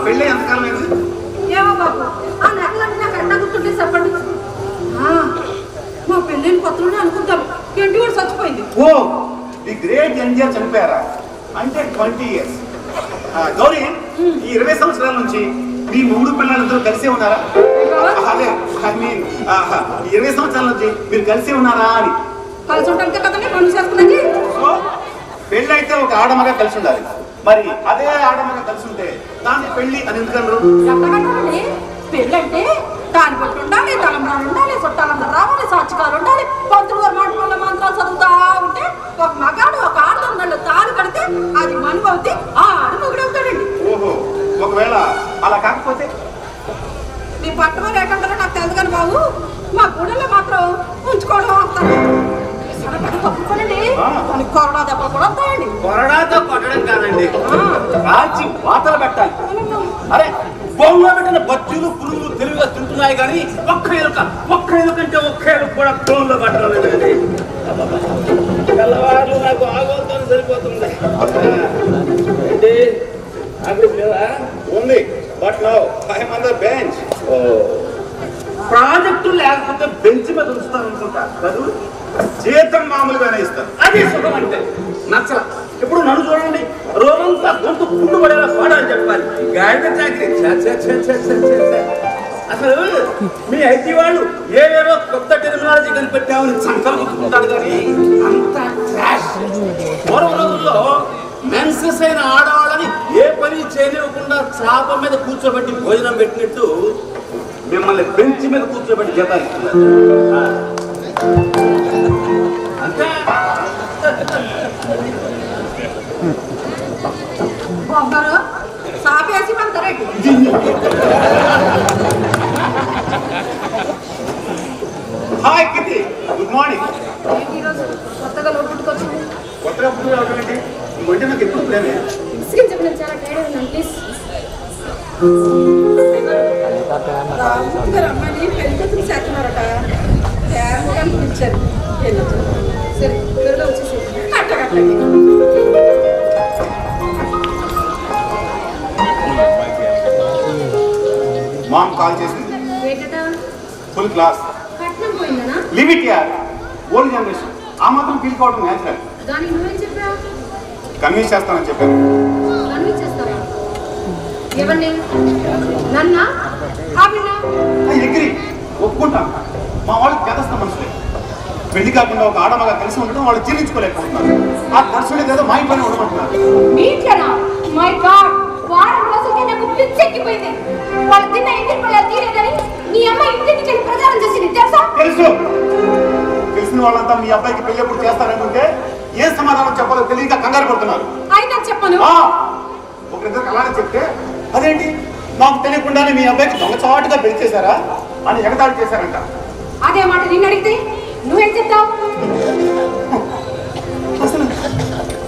పెళ్ళి ఎంతకాలం అయింది? ఏమో బాబు, ఆ నెలలన్నీ నాకు ఎట్లా గుర్తుంటే చెప్పండి. మా పెళ్ళైన కొత్తలోనే అనుకుంటాం ఇంటి కూడా చచ్చిపోయింది. ఓ, ది గ్రేట్ ఎన్టీఆర్ చనిపోయారా? అంటే 20 years. గౌరీ, ఈ 20 సంవత్సరాల నుంచి మీ మూడు పిల్లలందరూ కలిసే ఉన్నారా? అదే ఐ మీన్ 20 సంవత్సరాల నుంచి మీరు కలిసే ఉన్నారా అని. కలిసి ఉంటానికే కదండి పనులు చేసుకున్నది. సో పెళ్ళి అయితే ఒక ఆడమగా కలిసి ఉండాలి. మరి అదే ఆడమగా కలిసి ఉంటే దాన్ని పెళ్లి అని ఎందుకన్నారు? ఎక్కడండి పెళ్ళి అంటే దాని బట్టి ఉండాలి, తలంబ్రాలు ఉండాలి, చుట్టాలందరూ రావాలి, సాక్షికాలు ఉండాలి, పంతులు గారు మాటల మంత్రాలు చదువుతా ఉంటే ఒక మగాడు ఒక ఆడదొంగలు తాను కడితే అది మనువవుతే ఆ ఆడమొగుడు అవుతాడండి. ఓహో, ఒకవేళ అలా కాకపోతే? మీ పట్టణంలో ఎక్కడంటారో నాకు తెలుసు కానీ బాబు, మా గుడిలో మాత్రం ఉంచుకోవడం వస్తాను. తప్పుకోనండి, దానికి కొరడా దెబ్బలు కూడా వస్తాయండి. కొరడాతో కొట్టడం కాదండి, కాల్చి వాతలు పెట్టాలి. అరే, బొమ్మలో పెట్టిన బజ్జీలు పురుగులు తెలివిగా తింటున్నాయి కానీ ఒక్క ఎలుక అంటే ఒక్క ఎలుక కూడా బొమ్మలో పట్టడం లేదండి. తెల్లవారులు నాకు ఆగోతో సరిపోతుంది. ఏంటి అక్కడ లేదా? ఉంది, but now I am on the bench. Project లేకపోతే బెంచ్ మీద ఉంచుతాను అనుకుంటా కాదు, జీతం మామూలుగానే ఇస్తారు. అదే సుఖం అంటే నచ్చల. ఇప్పుడు నన్ను చూడండి, రోజంతా గొంతు పుండు పడేలా పాడాలని చెప్పాలి. గాడిద చాకరీ అసలు మీ ఐటీ వాళ్ళు ఏవేవో కొత్త టెక్నాలజీ కనిపెట్టామని సంకల్పం గుర్తుంటాడు కానీ అంత ట్రాష్. పూర్వ రోజుల్లో మెన్సెస్ అయిన ఆడవాళ్ళని ఏ పని చేయనివ్వకుండా చాప మీద కూర్చోబెట్టి భోజనం పెట్టినట్టు మిమ్మల్ని బెంచ్ మీద కూర్చోబెట్టి జీతాలు ఇస్తున్నారు. అంతే. బాబు సాపేసి పంతారండి. Hi Kitty, good morning. ఈరోజు కొత్తగా లోటు పుట్టుకొచ్చింది. కొత్తగా పుట్టు రావడం ఏంటి? ఇంకొంటే నాకు ఎప్పుడు ప్లేనే. విసిగించకు, నేను చాలా టైర్డ్ ఉన్నాను. ప్లీజ్ రాముగారు అమ్మాయిని పెళ్లి కూతురు చేస్తున్నారట. ఇచ్చారు సరే, త్వరగా వచ్చేసి అట్టగట్టండి. మామ్ కాల్ చేసింది. ఏంటట? Full class. కట్నం పోయిందనా? లివ్ ఇట్ యార్, ఓల్డ్ జనరేషన్. ఆ మాత్రం ఫీల్ కావడం న్యాచురల్. దానికి నువ్వేం చెప్పా? కన్విన్స్ చేస్తానని చెప్పాను. కనిపించేస్తావా? ఎవరిని? నన్నా? ఆవిడ? ఐ అగ్రీ, ఒప్పుకుంటాను. మా వాళ్ళకి చేదస్త మనుషులే. పెళ్లి కాకుండా ఒక ఆడమగా కలిసి ఉండడం వాళ్ళు జీర్ణించుకోలేకపోతున్నారు. ఆ దర్శనం ఏదో మా ఇంట్లోనే ఉండమంటున్నారు. మీ ఇంట్లోనా? మై గాడ్, వారం రోజులకి నాకు పిచ్చెక్కిపోయింది. వాళ్ళు తిన్న ఇంటికి పిల్లలు తీరేదని నీ అమ్మ ఇంటికి వెళ్ళి ప్రచారం చేసింది తెలుసా? తెలుసు. తెలిసిన వాళ్ళంతా మీ అబ్బాయికి పెళ్లి ఎప్పుడు చేస్తారనుకుంటే ఏ సమాధానం చెప్పాలో తెలియక కంగారు పడుతున్నారు. అయితే చెప్పను. ఒకరిద్దరికి అలానే చెప్తే అదేంటి నాకు తెలియకుండానే మీ అబ్బాయికి దొంగచాటుగా పెళ్లి చేశారా అని ఎగతాళి చేశారంట. అదే మాట నిన్ను అడిగితే నువ్వేం చెప్తావు?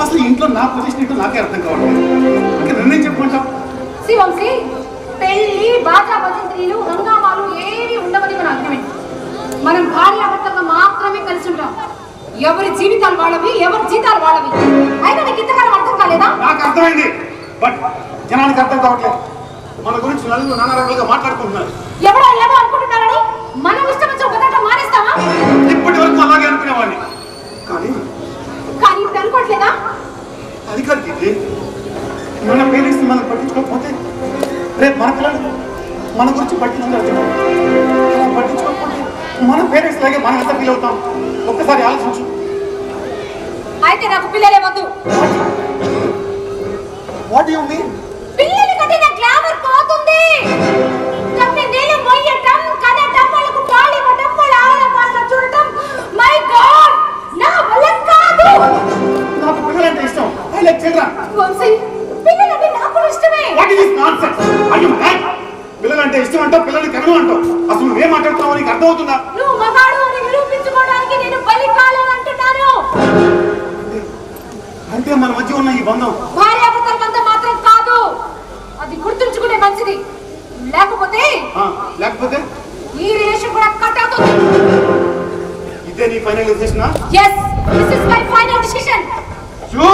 అసలు ఇంట్లో నా పొజిషన్ ఏంటో నాకే అర్థం కావట్లేదు. ఇంకా నిర్ణయం చెప్పుకుంటాం. శివంశి, పెళ్లి బాజా భజంత్రీలు హంగామాలు ఏవి ఉండవని మన అగ్రిమెంట్. మనం భార్యాభర్తగా మాత్రమే కలిసి ఉంటాం. ఎవరి జీవితాలు వాళ్ళవి, ఎవరి జీతాలు వాళ్ళవి. అయినా నీకు ఇంతకాలం అర్థం కాలేదా? నాకు అర్థమైంది, బట్ జనానికి అర్థం కావట్లేదు. మన గురించి నలుగురు నానా రకాలుగా మాట్లాడుకుంటున్నారు. ఎవరో ఏదో అనుకుంటున్నారని మనం ఇష్టం వచ్చి బతకడం మానేస్తావా? ఇప్పటి వరకు అలాగే అనుకునేవాడిని, కానీ ఇప్పుడు అనుకోవట్లేదా? అది కాదు ఇది. మన పేరెంట్స్ మనం పట్టించుకోకపోతే రేపు మన పిల్లలు మన గురించి పట్టించుకోకపోతే మన పేరెంట్స్ లాగే మనం ఎంత ఫీల్ అవుతాం ఒక్కసారి ఆలోచించు. అయితే నాకు పిల్లలే వద్దు. What you mean? పిల్లలు కంటే నా గ్లామర్ పోతుంది. మొయ్యటం కనటం వాళ్ళకు పాలివ్వటం వాళ్ళ ఆడపాటలు చూడటం మై గాడ్ నా వల్ల కాదు. నాకు పిల్లలంటే ఇష్టం. I like children. వంశీ పిల్లలంటే నాకు ఇష్టమే. What is nonsense? Are you mad? పిల్లలంటే ఇష్టం అంటావు, పిల్లల్ని కనను అంటావు. అసలు నువ్వేం మాట్లాడుతున్నావు నీకు అర్థమవుతుందా? నువ్వు మగాడు అని నిరూపించుకోవడానికి నేను బలి కాలేనంటున్నాను. అంటే మన మధ్య ఉన్న ఈ బంధం భార్యాభర్తల బంధం మాత్రం కాదు, అది గుర్తుంచుకునే మంచిది. లేకపోతే లేకపోతే ఈ రిలేషన్ కూడా కట్ అవుతుంది. ఇదే నీ final decision? yes this is my final decision. Shoe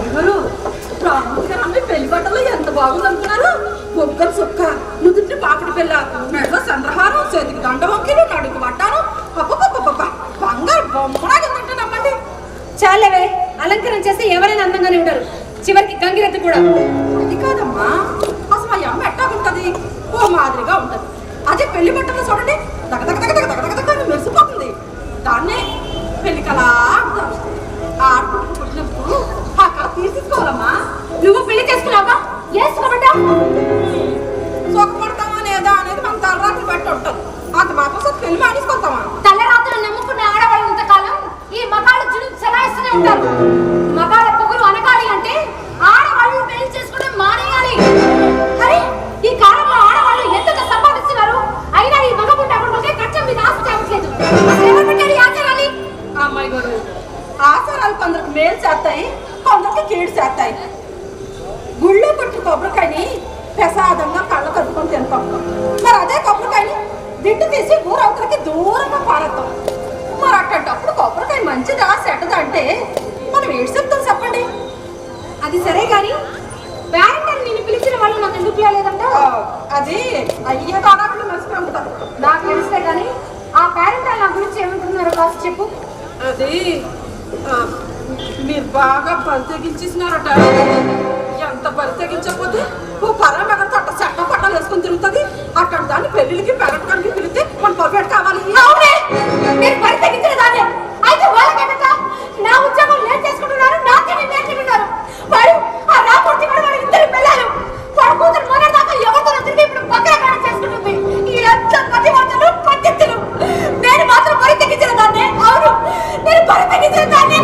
ఎవరు రాముగారమ్మ పెళ్లి బట్టలు ఎంత బాగుందనుకున్నారు? ఒక్కరు సుక్క నుదుటి పాపడి పిల్ల మెడలో చంద్రహారం చేతికి దండ వంకిలు నడుకు పట్టాను అప్ప బంగారు బొమ్మలాగా ఉందంటే నమ్మండి. చాలేవే, అలంకరణ చేస్తే ఎవరైనా అందంగానే ఉంటారు, చివరికి గంగిరెద్దు కూడా. అది కాదమ్మా, అసలు ఆ అమ్మ ఎట్టాగుంటది? ఓ మాదిరిగా ఉంటది. అదే పెళ్లి బట్టలు చూడండి, దగదగ మెరిసిపోతుంది. దాన్నే పెళ్లి కళా అంటారు. ఆడుకుంటూ పుట్టినప్పుడు ఆ కళ తీసుకోవాలమ్మా. నువ్వు పెళ్లి చేసుకున్నావా? సుఖపడతామా లేదా అనేది మన తలరాత్రి బట్టి ఉంటుంది. అంత మాత్రం సార్ పెళ్లి మానేసుకుంటామా? తల్లరాత్రులు నమ్ముకున్న ఆడవాళ్ళంత కాలం ఈ మగాళ్ళు జును చలాయిస్తూనే ఉంటారు. మగాళ్ళ పొగరు అనగాలి అంటే ఆడవాళ్ళు పెళ్లి చేసుకోవడం మానేయాలి. అరే ఈ కాలంలో ఆడవాళ్ళు ఎంతగా సంపాదిస్తున్నారు, అయినా ఈ మగ పుట్టకుంటే కష్టం మీద ఆశ చేయట్లేదు. అసలు ఎవరు పెట్టారు ఈ ఆచారాన్ని? అమ్మాయి గారు, ఆచారాలు కొందరికి మేలు చేస్తాయి, కొందరికి కీడు చేస్తాయి. గుళ్ళో కొట్టిన కొబ్బరికాయని ప్రసాదంగా కళ్ళ కలుపుకొని తింటాం. మరి అదే కొబ్బరికాయని దిట్టు తీసి ఊరవతలకి దూరంగా పారేస్తాం. మరి అట్టేటప్పుడు కొబ్బరికాయ మంచిదా చెడ్డదా అంటే మనం ఏడు చెప్తాం చెప్పండి. అది సరే గాని బ్యాంకర్ నిన్ను పిలిచిన వాళ్ళు నాకు ఎందుకు లేదంట? అది అయ్యే దాదాపు మర్చిపోతారు. నాకు తెలిస్తే గాని ఆ పేరెంట్ నా గురించి ఏమంటున్నారో కాస్త చెప్పు. అది మీరు బాగా బలి తెగించేసినారట. ఎంత బలి తెగించకపోతే ఓ పరం ఎగడితే అట్ట చెట్ట పట్టాలు వేసుకొని తిరుగుతుంది. అక్కడ దాన్ని పెళ్లికి పెరగడానికి పిలిస్తే మన పొరపాటు కావాలి. అవునే, నేను బరి తగ్గించిన దాన్ని. అయితే వాళ్ళకెందుక నా ఉద్యోగం నేను చేసుకుంటున్నారు, నాకే నేను నేర్చుకుంటున్నారు. వాడు ఆ రాపూర్తి కూడా వాడు ఇద్దరు పిల్లలు. వాడు కూతురు మొన్న దాకా ఎవరితో తిరిగి ఇప్పుడు పక్కన కాడ చేసుకుంటుంది. ఈ అంత మధ్యవర్తులు పద్ధతులు. నేను మాత్రం బరి తగ్గించిన దాన్ని. అవును, నేను బరి తగ్గించిన దాన్ని.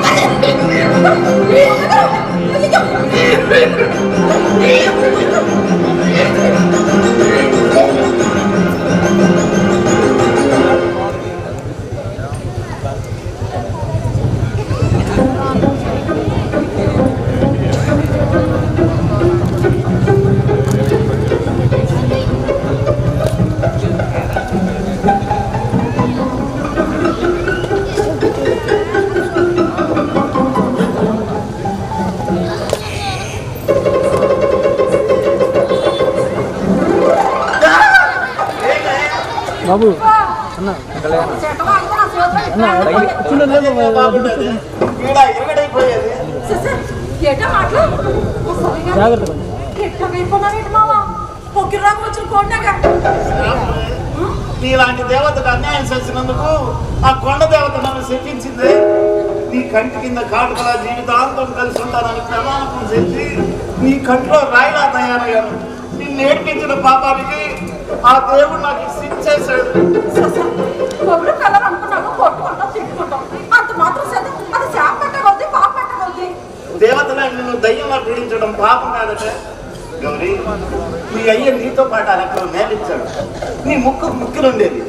బాబు అన్న ఎట మాటలు జాగ్రత్త ఎట్టమైపోయినావేంటి మావా? పొక్కిరాకు వచ్చిన కోడినాగా నీలాంటి దేవతకు అన్యాయం చేసినందుకు ఆ కొండ దేవత నన్ను శపించింది. నీ కంటి కింద కాటుకలా జీవితాంతం కలిసి ఉంటానని ప్రమాణం చేసి నీ కంట్లో రాయిలా తయారయ్యాను. నిన్ను నేర్పించిన పాపానికి ఆ దేవుడు నాకు శిక్షేశాడు. పొగుడు కలర్ అనుకున్నాను, కొట్టుకుంటాం తిట్టుకుంటాం. అంత మాత్రం చేత అది శాప పెట్టగలుగుతుంది, పాప పెట్టగలుగుతుంది. దేవతలే నిన్ను దయ్యంలో పీడించడం పాపం కాదట. గౌరీ, నీ అయ్య నీతో పాటు అరకులు నేర్పించాడు. నీ ముక్కులుండేది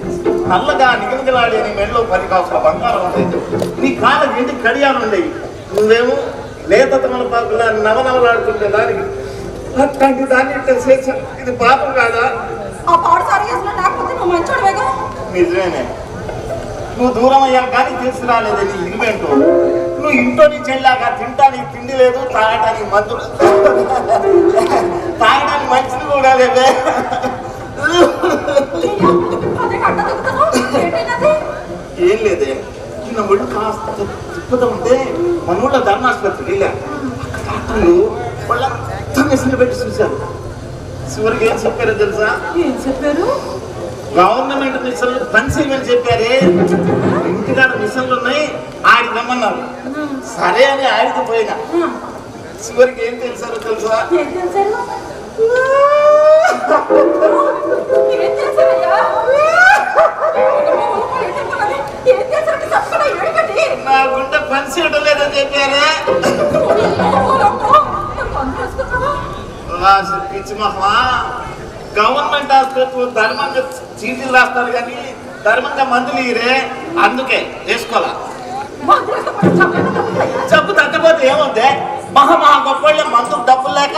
నల్లగా నిగనిగలాడే నీ మెడలో 10 కాసుల బంగారం ఉండేది. నీ కాళ్ళ ఎండి కడియాలు ఉండేవి. నువ్వేమో లేత తమలపాకులా నవనవలాడుతుండే దానికి అట్లాంటి దాన్ని ఇట్లా చేశాను. ఇది పాపం కాదా? ఆ పాడు సారి చేసిన లేకపోతే నువ్వు మంచోడు వేగా. నిజమేనే, నువ్వు దూరం అయ్యావు కానీ తెలిసి రాలేదు నీ ఇల్వేంటో. నువ్వు ఇంట్లో నుంచి వెళ్ళాక తింటానికి తిండి లేదు, తాగటానికి మందులు, తాగడానికి మంచిది కూడా లేదే. అదే కట్ట దిగుతాను ఏంటది? ఏం లేదే, నిన్న ఒళ్ళు కాస్త తిప్పుతా ఉంటే మన ఊళ్ళో ధర్మాసుపత్రి వెళ్ళా. అక్కడ డాక్టర్లు వాళ్ళంతా మెషిన్లు పెట్టి చూశారు. చివరికి ఏం చెప్పారో తెలుసా? ఏం చెప్పారు? గవర్నమెంట్ మిషన్లు పనిచేయమని చెప్పారే. ఇంటి ఇంటికాడ మిషన్లు ఉన్నాయి, ఆడికి రమ్మన్నారు. సరే అని ఆడికి పోయినా. చివరికి ఏం తెలుసారో తెలుసా? ఏం చేశారు? ఏం చేశారయ్యా? ఏం చేశారంటే చెప్పకుండా ఏడుగండి. నా గుండె పని చేయడం లేదని చెప్పారే. పిచ్చి మహా గవర్నమెంట్ హాస్పిటల్ ధర్మంగా చీటీలు రాస్తారు కానీ ధర్మంగా మందులు ఇరే, అందుకే వేసుకోవాలా. జబ్బు తగ్గపోతే ఏముంది? మహా గొప్ప మందులు డబ్బులు లేక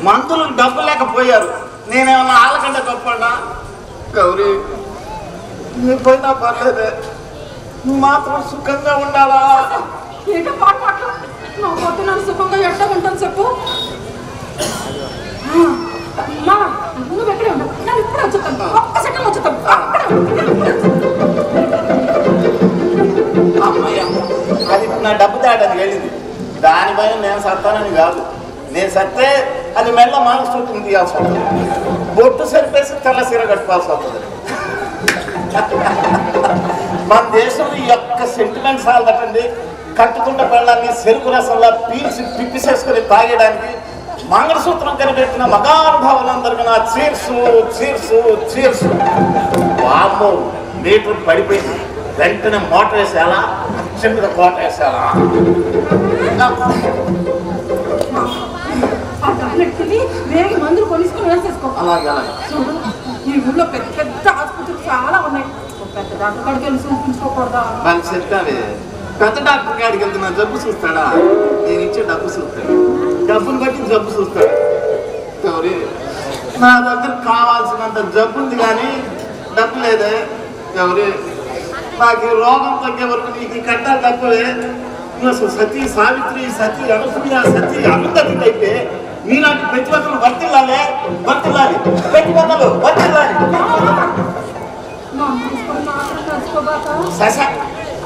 మందులు డబ్బులు లేకపోయారు. నేనేమన్నా ఆళ్ళకంటే గొప్పనా? గౌరీ నీ పోయినా పర్లేదే, నువ్వు మాత్రం సుఖంగా ఉండాలా. ఏంటో పాట మాట్లా నువ్వు పోతే నన్ను సుఖంగా ఎట్లా ఉంటాను చెప్పు. అమ్మా నువ్వు ఎక్కడే ఉండవు, నేను ఇప్పుడే వచ్చేస్తాను. ఒక్క సెకండ్ వచ్చేస్తాను. అమ్మయ్య, అది నా డబ్బు తేడానికి వెళ్ళింది. దానిపైన నేను సత్తానని కాదు. నేను సత్తే అది మెల్ల మానసూత్రం తీయాల్సి వస్తుంది. బొట్టు సరిపేసి తెల్ల సీర కట్టుకోవాల్సి వస్తుంది. మన దేశంలో ఈ యొక్క సెంటిమెంట్ సాలదటండి. కట్టుకున్న పెళ్ళాన్ని చెరుకు రసంలా పీల్చి పిప్పిసేసుకుని తాగేయడానికి మంగళసూత్రం కనిపెట్టిన మగానుభావులందరికీ నా చీర్సు చీర్సు చీర్సు. వామ్మో మీటర్ పడిపోయింది. వెంటనే మోటార్ వేసేలా, అచ్చం మీద కోట వేసేలా. వేగి మందులు కొనుక్కొని వేసేసుకో. అలాగే అలాగే. చూడు ఈ ఊళ్ళో పెద్ద పెద్ద ఆసుపత్రులు చాలా ఉన్నాయి. పెద్ద డాక్టర్ కాడికి వెళ్ళి చూపించుకోకూడదా? మనకి చెప్తావే, పెద్ద డాక్టర్ గారికి వెళ్తే నా జబ్బు చూస్తాడా? నేను ఇచ్చే డబ్బు చూస్తాడు. డబ్బును బట్టి జబ్బు చూస్తాడు. గౌరీ నా దగ్గర కావాల్సినంత జబ్బు ఉంది కానీ డబ్బు లేదే. గౌరీ నాకు ఈ రోగం తగ్గే వరకు నీకు ఈ కట్టాలు తక్కువే. అసలు సతీ సావిత్రి, సతీ అనసూయ, సతీ అరుంధతి అయితే మీలాంటి ప్రతిభటనలు వర్తిల్లాలి, వర్తిల్లాలి, ప్రతిభటనలు వర్తిల్లాలి. సస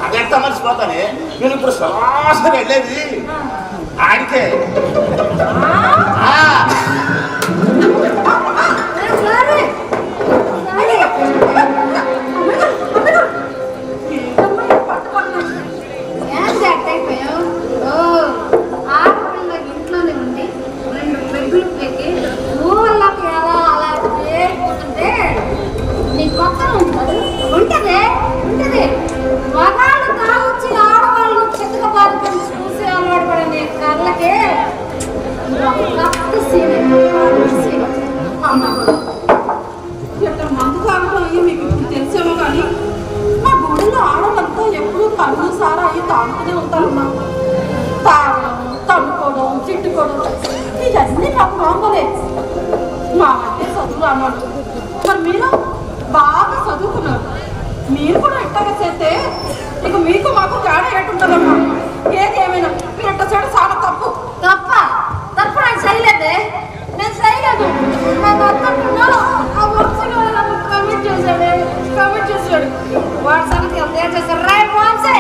అది ఎంత మర్చిపోతానే. నేను ఇప్పుడు సరాసరి వెళ్ళేది ఆడికే. ఇంట్లోనే ఉండి 2 పెగ్గులు పెట్టి ఊళ్ళకి ఎలా అలా చేరుకుంటుంటే నీ కొత్తగా ఉంటుంది ఉంటది ఉంటది. మగాళ్ళు కావచ్చు ఆడవాళ్ళు చెత్తగా పాల్గొని చూసే అలవాటు పడే నీ కళ్ళకి ఇట్లా మందు తాగడం అయ్యి మీకు ఇప్పుడు తెలిసేమో కానీ మా గుడిలో ఆడవాళ్ళంతా ఎప్పుడూ కళ్ళు సారా అయ్యి తాగుతూనే ఉంటారమ్మా. తాగడం, తన్నుకోవడం, తిట్టుకోవడం ఇవన్నీ నాకు మామూలే. మా మధ్య చదువు అన్నాడు. మరి మీరు బాగా చదువుకున్నారు. మీరు కూడా ఎట్టగా చేస్తే ఇక మీకు మాకు తేడా ఏటుంటుందమ్మా. ఏది ఏమైనా మీరు ఎట్ట చేయడం చాలా తప్పు. తప్ప తప్పు నేను చేయలేదే, నేను చేయలేదు. నాకు అర్థంటున్నాను. ఆ వంశీలో కమిట్ చేశాడు. వాడి సంగతి ఎంత ఏం చేశారు? రైట్ వంశీ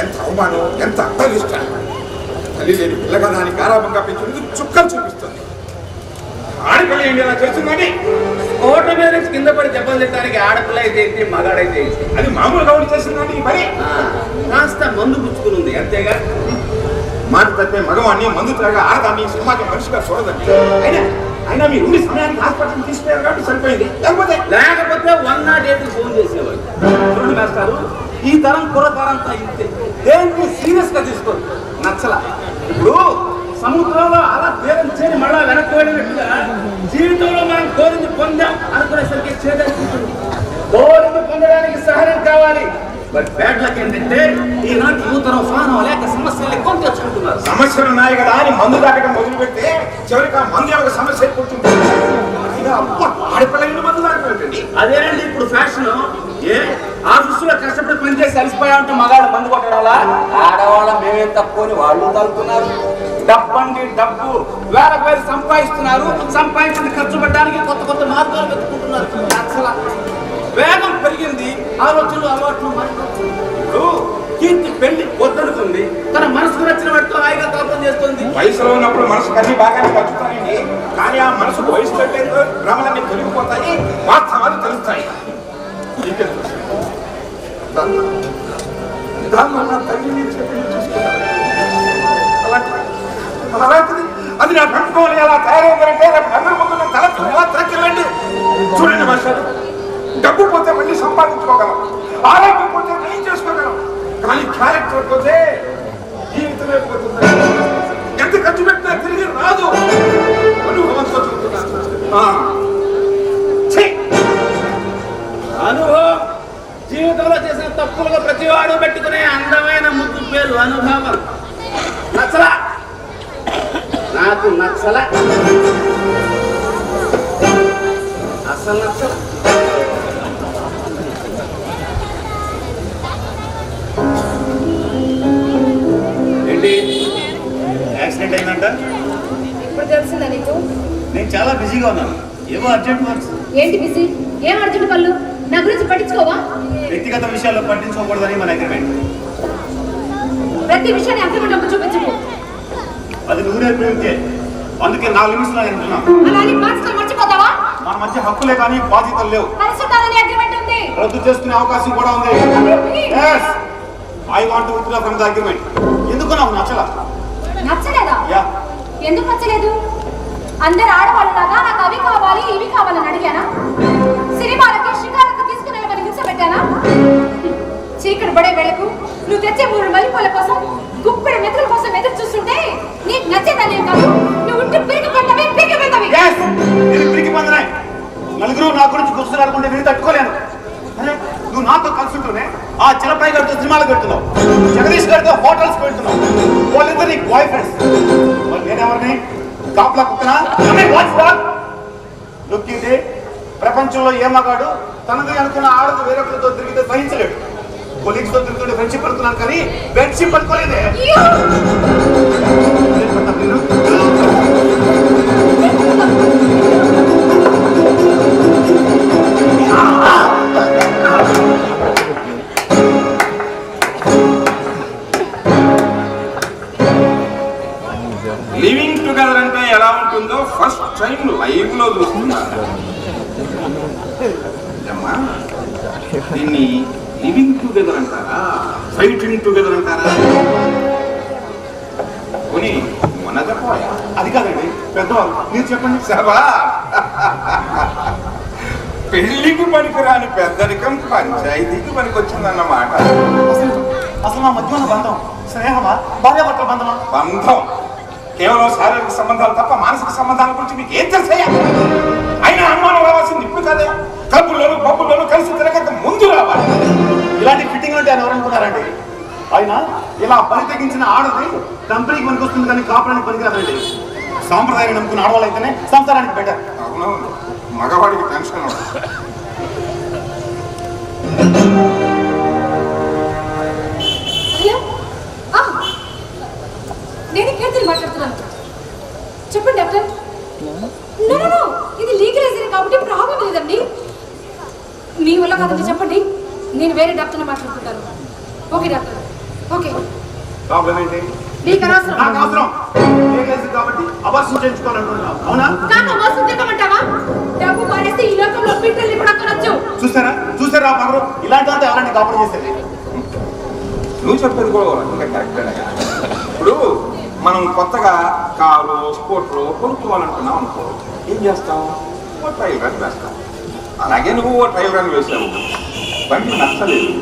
ఎంత అవమానం, ఎంత అప్పగిష్టం. తల్లి లేని పిల్లగా దాని గారాభంగా పెంచుకుంటూ చుక్కలు చూపిస్తుంది. ఆడపిల్ల ఏంటి అలా చేస్తుందని కోట్ల మీద నుంచి కింద పడి దెబ్బలు తిట్టడానికి ఆడపిల్ల అయితే ఏంటి, మగాడైతే ఏంటి? అది మామూలుగా ఉండి చేసిందండి ఈ పని. కాస్త మందు పుచ్చుకుని ఉంది అంతేగా. మాట తప్పే మగవాణ్ణి మందు త్రాగా ఆడదాన్ని సమాజం మనిషిగా చూడదండి. అయినా మీరు ఉండి సమయానికి హాస్పిటల్ తీసుకెళ్ళారు కాబట్టి సరిపోయింది. లేకపోతే 108 ఫోన్ చేసేవాడు. చూడండి మాస్టారు, ఈ తరం కుర్రకారంతా ఇంతే. దేనికి సీరియస్ గా తీసుకోరు. నచ్చలా. ఇప్పుడు సముద్రంలో అలా తీరం చేరి మళ్ళా వెనక్కి వెళ్ళినట్టుగా జీవితంలో మనం కోరింది పొందాం అనుకునేసరికి చేదనుకుంటుంది. కోరింది పొందడానికి సహనం కావాలి. బట్ బ్యాడ్ లక్ ఏంటంటే ఈనాటి యువతరం ఫానం లేక సమస్యలు ఎక్కువ తెచ్చుకుంటున్నారు. సమస్యలు ఉన్నాయి కదా అని మందు తాగడం మొదలు పెడితే చివరికి ఆ మందు యొక్క సమస్య ఏర్పడుతుంది. ఆడపిల్ల మందు తాగటండి. అదేనండి ఇప్పుడు ఫ్యాషన్. ఆఫీసులో కష్టపడి పనిచేసి అలసిపోయా ఉంటే మగాళ్ళు మందు కొట్టడాలా ఆడవాళ్ళ మేమే తక్కువని వాళ్ళు తలుపుతున్నారు. డబ్బండి డబ్బు వేలకు వేలు సంపాదిస్తున్నారు. సంపాదించింది ఖర్చు పెట్టడానికి కొత్త కొత్త మార్గాలు వెతుకుంటున్నారు. అసలు వేగం పెరిగింది, ఆలోచనలు అలవాట్లు ఇప్పుడు కీర్తి పెళ్లి వద్దడుతుంది, తన మనసుకు నచ్చిన వాటితో హాయిగా కల్పన చేస్తుంది. వయసులో ఉన్నప్పుడు మనసుకు అన్ని బాగానే పచ్చుతాయండి, కానీ ఆ మనసుకు వయసు పెట్టేందుకు భ్రమలన్నీ తొలగిపోతాయి, వాస్తవాలు తెలుస్తాయి. అలాంటిది అది నా పెట్టుకోవాలి ఎలా తయారైందంటే రేపు అందరి ముందు తల ఎలా తరక్కెళ్ళండి. చూడండి మాస్టర్, డబ్బు పోతే మళ్ళీ సంపాదించుకోగలం, ఆరోగ్యం పోతే ఏం చేసుకోగలం, కానీ క్యారెక్టర్ పోతే జీవితమే పోతుంది. ఎంత ఖర్చు పెట్టినా తిరిగి రాదు. అనుభవంతో చెప్తున్నాను. అనుభవం జీవితంలో చేసిన తప్పులుగా ప్రతివాడు పెట్టుకునే అందమైన ముద్దు పేరు అనుభవం. నచ్చలా, నాకు నచ్చలా, అసలు నచ్చలా. ఏంటి యాక్సిడెంట్ అయిందంట? ఇప్పుడు తెలిసిందా నీకు? నేను చాలా బిజీగా ఉన్నాను, ఏమో అర్జెంట్ వర్క్స్. ఏంటి బిజీ? ఏం అర్జెంట్ పనులు? నా గురించి పట్టించుకోవా? వ్యక్తిగత విషయాల్లో పట్టించుకోకూడదని మన అగ్రిమెంట్. ప్రతి విషయాన్ని అర్థమయ్యేటప్పుడు చూపించకు. అది నువ్వు నేర్పితే, అందుకే నా లిమిట్స్ లో ఉంటున్నాను. అలా అని బాధ్యతలు మర్చిపోతావా? మన మధ్య హక్కులే కానీ బాధ్యతలు లేవు. పరిశుద్ధాలని అగ్రిమెంట్ ఉంది. రద్దు చేసుకునే అవకాశం కూడా ఉంది. I want to withdraw from the agreement. ఎందుకు నాకు నచ్చలా? నచ్చలేదా? యా. ఎందుకు నచ్చలేదు? అందరు ఆడవాళ్ళలాగా నాకు అవి కావాలి ఇవి కావాలని అడిగానా? సినిమాలకి షికారులకు తీసుకుని వెళ్ళమని హింస పెట్టానా? చీకటి పడే వేళకు నువ్వు తెచ్చే 3 మల్లెపూల కోసం గుప్పెడు మెతుల కోసం ఎదురు చూస్తుంటే నీకు నచ్చేదనే కాదు, నువ్వు ఉంటే పిరికి పండవి. నలుగురు నా గురించి గుర్తులాడుకుంటే నేను తట్టుకోలేను. అరే నువ్వు నాతో కలుసుంటూనే ఆ చిలపై గారితో సినిమాలకు పెడుతున్నావు, జగదీష్ గారితో హోటల్స్ పెడుతున్నావు, వాళ్ళిద్దరు నీకు బాయ్ ఫ్రెండ్స్. మరి నేనెవరిని? కాపులా కుక్కనా? లుక్ ఇది, ప్రపంచంలో ఏ మగాడు తనది అనుకున్న ఆడదు వేరొకరితో తిరిగితే సహించలేడు. కొలీగ్స్ తో తిరుగుతుంటే ఫ్రెండ్షిప్ అనుకున్నాను, కానీ ఫ్రెండ్షిప్ అనుకోలేదే. లివింగ్ టుగెదర్ అంటే ఎలా ఉంటుందో ఫస్ట్ టైం లైవ్ లో చూస్తున్నాను. దీన్ని లివింగ్ టుగెదర్ అంటారా, ఫైటింగ్ టుగెదర్ అంటారా? కొని మొన్నపోయా. అది కాదండి పెద్దవాళ్ళు, మీరు చెప్పండి. సభా పెళ్లికి పనికిరాని పెద్దరికం పంచాయతీకి పనికొచ్చిందన్నమాట. అసలు మా మధ్య ఉన్న బంధం స్నేహమా, భార్యాభర్తల బంధమా? బంధం కేవలం శారీరక సంబంధాలు తప్ప మానసిక సంబంధాల గురించి మీకు ఏం తెలుసయ్యా? అయినా అనుమానం రావాల్సింది ఇప్పుడు కాదే, క్లబ్బుల్లోనూ పబ్బుల్లోనూ కలిసి తిరగక ముందు రావాలి. ఇలాంటి ఫిట్టింగ్ అంటే ఆయన ఎవరనుకున్నారండి? ఆయన ఇలా బలి తెగించిన ఆడది కంపెనీకి పనికొస్తుంది కానీ కాపురానికి పనికిరాదండి. సాంప్రదాయాన్ని నమ్ముకున్న ఆడవాళ్ళు అయితేనే సంసారానికి బెటర్. అవునవును, మగవాడికి టెన్షన్ నేను కీర్తిని మాట్లాడుతున్నాను. చెప్పండి డాక్టర్. నో, ఇది లీగలైజర్ కాబట్టి ప్రాబ్లం లేదండి. మీ వల్ల కాదండి, చెప్పండి. నేను వేరే డాక్టర్ని మాట్లాడుకుంటాను. Okay doctor, okay. ప్రాబ్లం ఏంటి? నీకు అనవసరం. నాకు అవసరం. లీగలైజర్ కాబట్టి అబార్షన్ చేయించుకోవాలనుకుంటున్నాను. అవునా? నాకు అవసరం తినమంటావా? డబ్బు మానేస్తే ఈ లోకంలో పిట్టల్ని కూడా కొనొచ్చు. చూసారా పగరు ఇలాంటి అంటే ఎవరైనా కాపురం చేసేది? నువ్వు చెప్పేది కూడా ఇంకా కరెక్టేనా? ఇప్పుడు మనం కొత్తగా కారు స్కూటరు కొనుక్కోవాలనుకున్నాం అనుకో, ఏం చేస్తాం? ఓ ట్రయల్ రన్ వేస్తాం. అలాగే నువ్వు ఓ ట్రయల్ రన్ వేసావు, బండి నచ్చలేదు,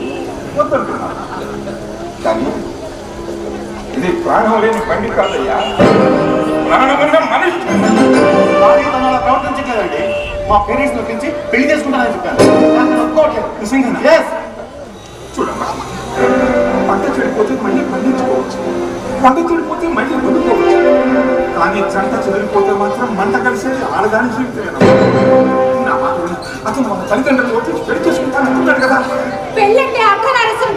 వద్దంటున్నావు. కానీ ఇది ప్రాణం లేని బండి కాదయ్యా, ప్రాణమున్న మనిషి. కానీ తను అలా ప్రవర్తించట్లేదండి. మా పేరెంట్స్ నొప్పించి పెళ్లి చేసుకుంటానని చెప్పాను, నాకు ఒప్పుకోవట్లేదు. నిజంగా చూడమ్మా, పంట చెడిపోతే మళ్ళీ పండించుకోవచ్చు, పంట చెడిపోతే మళ్ళీ వండుకోవచ్చు, కానీ జంట చెదిరిపోతే మాత్రం మంట కలిసేది ఆడదాని జీవితమేనా? అతను మన తల్లిదండ్రులు ఒప్పించి పెళ్లి చేసుకుంటాను అనుకున్నాడు కదా. పెళ్ళంటే అర్థనారసం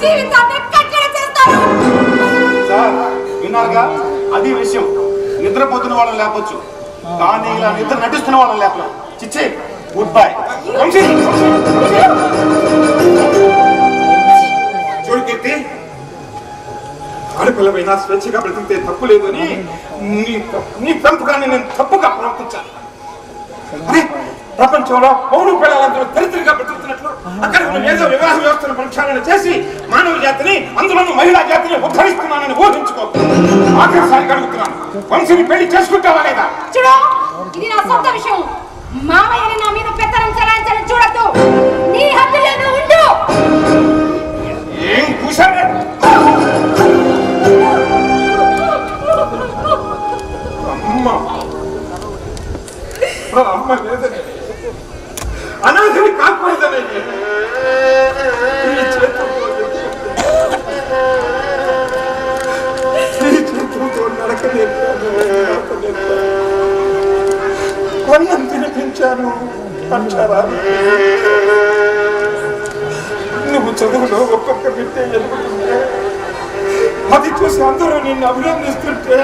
జీవితాన్ని కట్టడి చేస్తారు. సార్ విన్నారుగా, అది విషయం. నిద్రపోతున్న వాళ్ళని లేపొచ్చు, కానీ ఇలా నిద్ర నటిస్తున్న వాళ్ళని లేపలేం. చిచ్చే, గుడ్ బై. చూడు కీర్తి, ఆడపిల్లమైనా స్వేచ్ఛగా బ్రతికితే తప్పు లేదు అని నీ పెంపకాన్ని నేను తప్పుగా ప్రవర్తించాను. అరే ప్రపంచంలో పౌరు పిల్లలందరూ దరిద్రంగా బ్రతుకుతున్నట్లు అక్కడ ఏదో వివాహ వ్యవస్థను ప్రక్షాళన చేసి మానవ జాతిని, అందులోనూ మహిళా జాతిని ఉద్ధరిస్తున్నానని ఊహించుకో. ఆఖరిసారి అడుగుతున్నాను, వంశీని పెళ్లి చేసుకుంటావా లేదా? చూడు, ఇది నా సొంత విషయం. మామయ్యని నా మీద పెత్తనం చెలాయించాలని చూడద్దు. నీ హద్దులను ఉండు. ఏం కూసాడే? అమ్మ లేదని, అనాథని కాకూడదని చేతులతో కొన్నం తినిపించాను అంటారా? నువ్వు చదువులో ఒక్కొక్క బిడ్డ ఎదుగుతుంటే అది చూసి అందరూ నిన్ను అభినందిస్తుంటే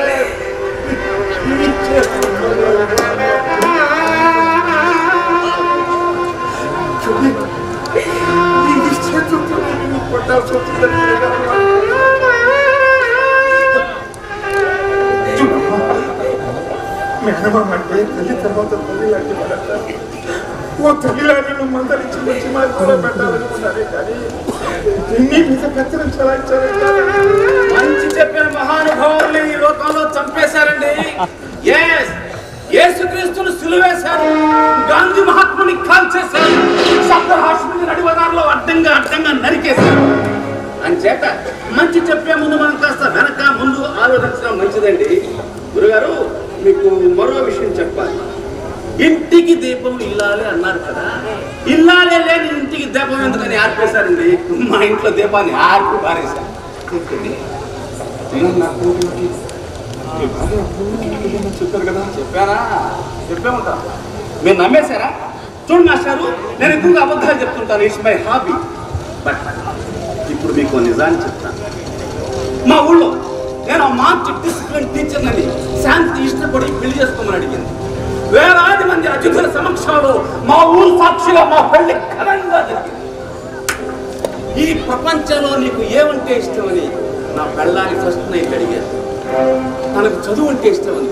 కొట్టాల్సి వస్తుందని మేనమామ అంటే తల్లి తర్వాత తల్లి లాంటి వాడట. ఓ తల్లిలాంటి నువ్వు మందరించి మంచి మార్పులో పెట్టాలనుకున్నారే కానీ నీ మీద పెత్తనం చలాయించాలంటే మంచి చెప్పిన మహానుభావుల్ని ఈ లోకంలో చంపేశారండి. యేసుక్రీస్తును సిలువేశారు, గాంధీ మహాత్ముని కాల్చేశారు, సఫ్దర్ హాష్మిని నడివదారిలో అడ్డంగా నరికేశారు. అంచేత మంచి చెప్పే ముందు మనం కాస్త వెనక ముందు ఆలోచించడం మంచిదండి. గురుగారు, మీకు మరో విషయం చెప్పాలి. ఇంటికి దీపం ఇల్లాలే అన్నారు కదా, ఇల్లాలే లేని ఇంటికి దీపం ఎందుకని ఆర్పేశారండి. మా ఇంట్లో దీపాన్ని ఆర్పి పారేశారు. చెప్పారు కదా, చెప్పామంటా మీరు నమ్మేశారా? చూడు మాస్టారు, నేను ఎక్కువగా అబద్ధాలు చెప్తుంటాను. It's my hobby. బట్ ఇప్పుడు మీకు నిజాన్ని చెప్తాను. మా ఊళ్ళో నేను మార్చి డిసిప్లిన్ టీచర్నని శాంతి ఇష్టపడి పెళ్లి చేసుకోమని అడిగింది. వేలాది మంది అతిథుల సమక్షంలో మా ఊరు సాక్షిగా మా పెళ్లి ఘనంగా జరిగింది. ఈ ప్రపంచంలో నీకు ఏమంటే ఇష్టమని నా పెళ్ళాన్ని ఫస్ట్ నైట్ అడిగాను. తనకు చదువు అంటే ఇష్టమని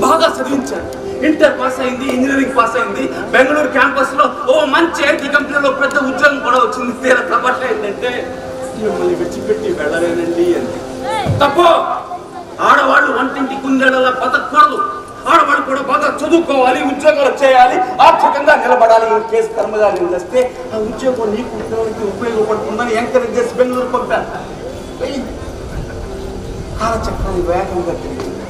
బాగా చదివించాను. ఇంటర్ పాస్ అయింది, ఇంజనీరింగ్ పాస్ అయింది. బెంగళూరు క్యాంపస్ లో ఓ మంచి ఐటీ కంపెనీలో పెద్ద ఉద్యోగం కూడా వచ్చింది. తీరా తపట్ల ఏంటంటే మిమ్మల్ని విడిచిపెట్టి వెళ్ళలేనండి అంది. తప్పు. ఆడవాళ్ళు వంటింటి కుందేళ్ళలా బతకూడదు. ఆడవాళ్ళు కూడా బాగా చదువుకోవాలి, ఉద్యోగాలు చేయాలి, ఆర్థికంగా నిలబడాలి. ఈ కేసు కర్మగా నిలిస్తే ఆ ఉద్యోగం నీకు ఉద్యోగానికి ఉపయోగపడుతుందని ఎంకరేజ్ చేసి బెంగళూరు పంపాను. కాలచక్రం వేగంగా తిరిగింది.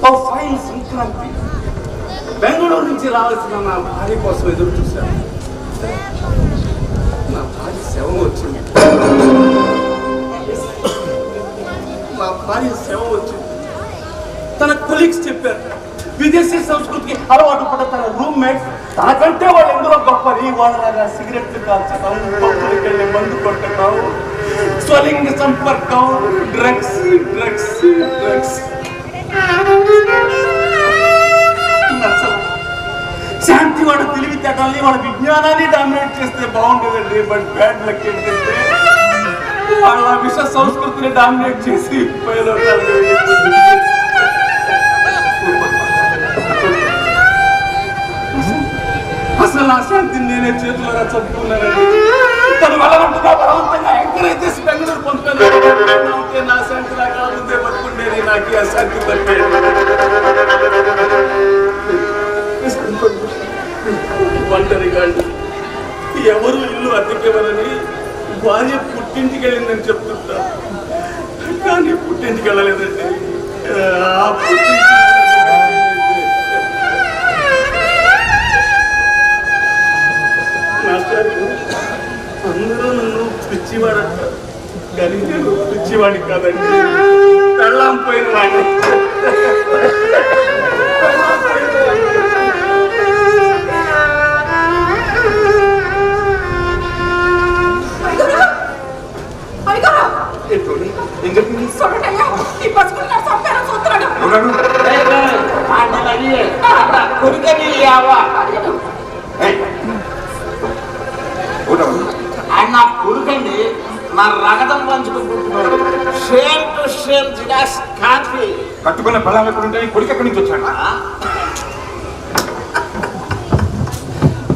ఓ ఫైన్ సంక్రాంతి బెంగళూరు నుంచి రావాల్సిన నా భార్య కోసం ఎదురు చూశాను. నా భార్య శవం వచ్చింది. తన కొలీగ్స్ చెప్పారు, విదేశీ సంస్కృతికి అలవాటు పడ్డ తన రూమ్మేట్స్ తనకంటే వాళ్ళు ఎందులో గొప్పని వాళ్ళ సిగరెట్లు కాల్చడం, పప్పులకి వెళ్ళి మందు కొట్టడం, స్వలింగ సంపర్కం, డ్రగ్స్. శాంతి వాడు తెలివితేటల్ని, వాళ్ళ విజ్ఞానాన్ని డామినేట్ చేస్తే బాగుంటుందండి. బట్ బ్యాడ్ లక్ ఏంటంటే వాళ్ళ విశ్వ సంస్కృతిని డామినేట్ చేసి అసలు నా శాంతిని నేనే చేతులుగా చదువుకున్నానండి. తను వెళ్ళమంటున్నా బలవంతంగా ఎంకరేజ్ చేసి బెంగళూరు పంపాను. నా శాంతి నాకు ముందే పట్టుకుండేది, నాకు ఆ శాంతి తప్పేది. ఒంటరిగా ఎవరు ఇల్లు అద్దెకేవరని భార్య పుట్టింటికి వెళ్ళిందని చెప్తుంటా, కానీ పుట్టింటికి వెళ్ళలేదండి. అందరూ నన్ను పిచ్చివాడంట, కానీ నేను పిచ్చివాడిని కాదండి, పెళ్ళాం పోయిన వాడిని. ఎవడాడు ఆయన నా కొడుకండి, నా రగతం పంచుకుంటున్నాడు. షేమ్ టు షేమ్ కాఫీ కట్టుకున్న బలాలు ఎక్కడుంటే కొడుకు ఎక్కడి నుంచి వచ్చాడు?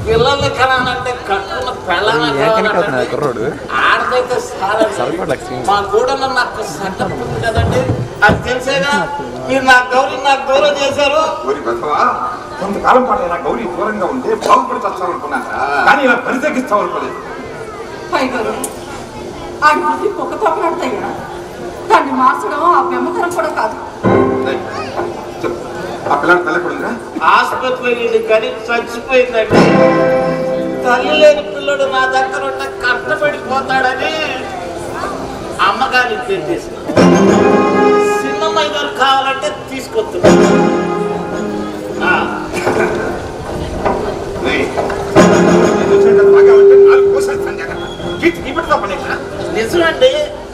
పిల్లల్ని కనాలంటే కట్టుకున్న పిల్లల్ని కుర్రోడు ఆడదైతే మా కూడా నాకు సట్టం ఉంది కదండి, అది తెలిసేగా మీరు నాకు దూరం చేశారు. కొంతకాలం పాటు నా గౌరీ దూరంగా ఉంటే బాగుపడి చచ్చాలనుకున్నాను, కానీ ఇలా బరి తగ్గిస్తావు అనుకోలేదు. పైగారు ఆడి బుద్ధి పొక్క తోకలాడతాయా? దాన్ని మార్చడం ఆ బెమ్మతనం కూడా కాదు. ఆ పిల్లలు తల్లెక్కడుందా? ఆసుపత్రిలో కానీ చచ్చిపోయిందండి. తల్లి లేని పిల్లడు నా దగ్గర ఉంటే కష్టపడిపోతాడని అమ్మగారికి తెలియజేసిన. చిన్న మైదాలు కావాలంటే తీసుకొస్తున్నాడు. నిజమండి,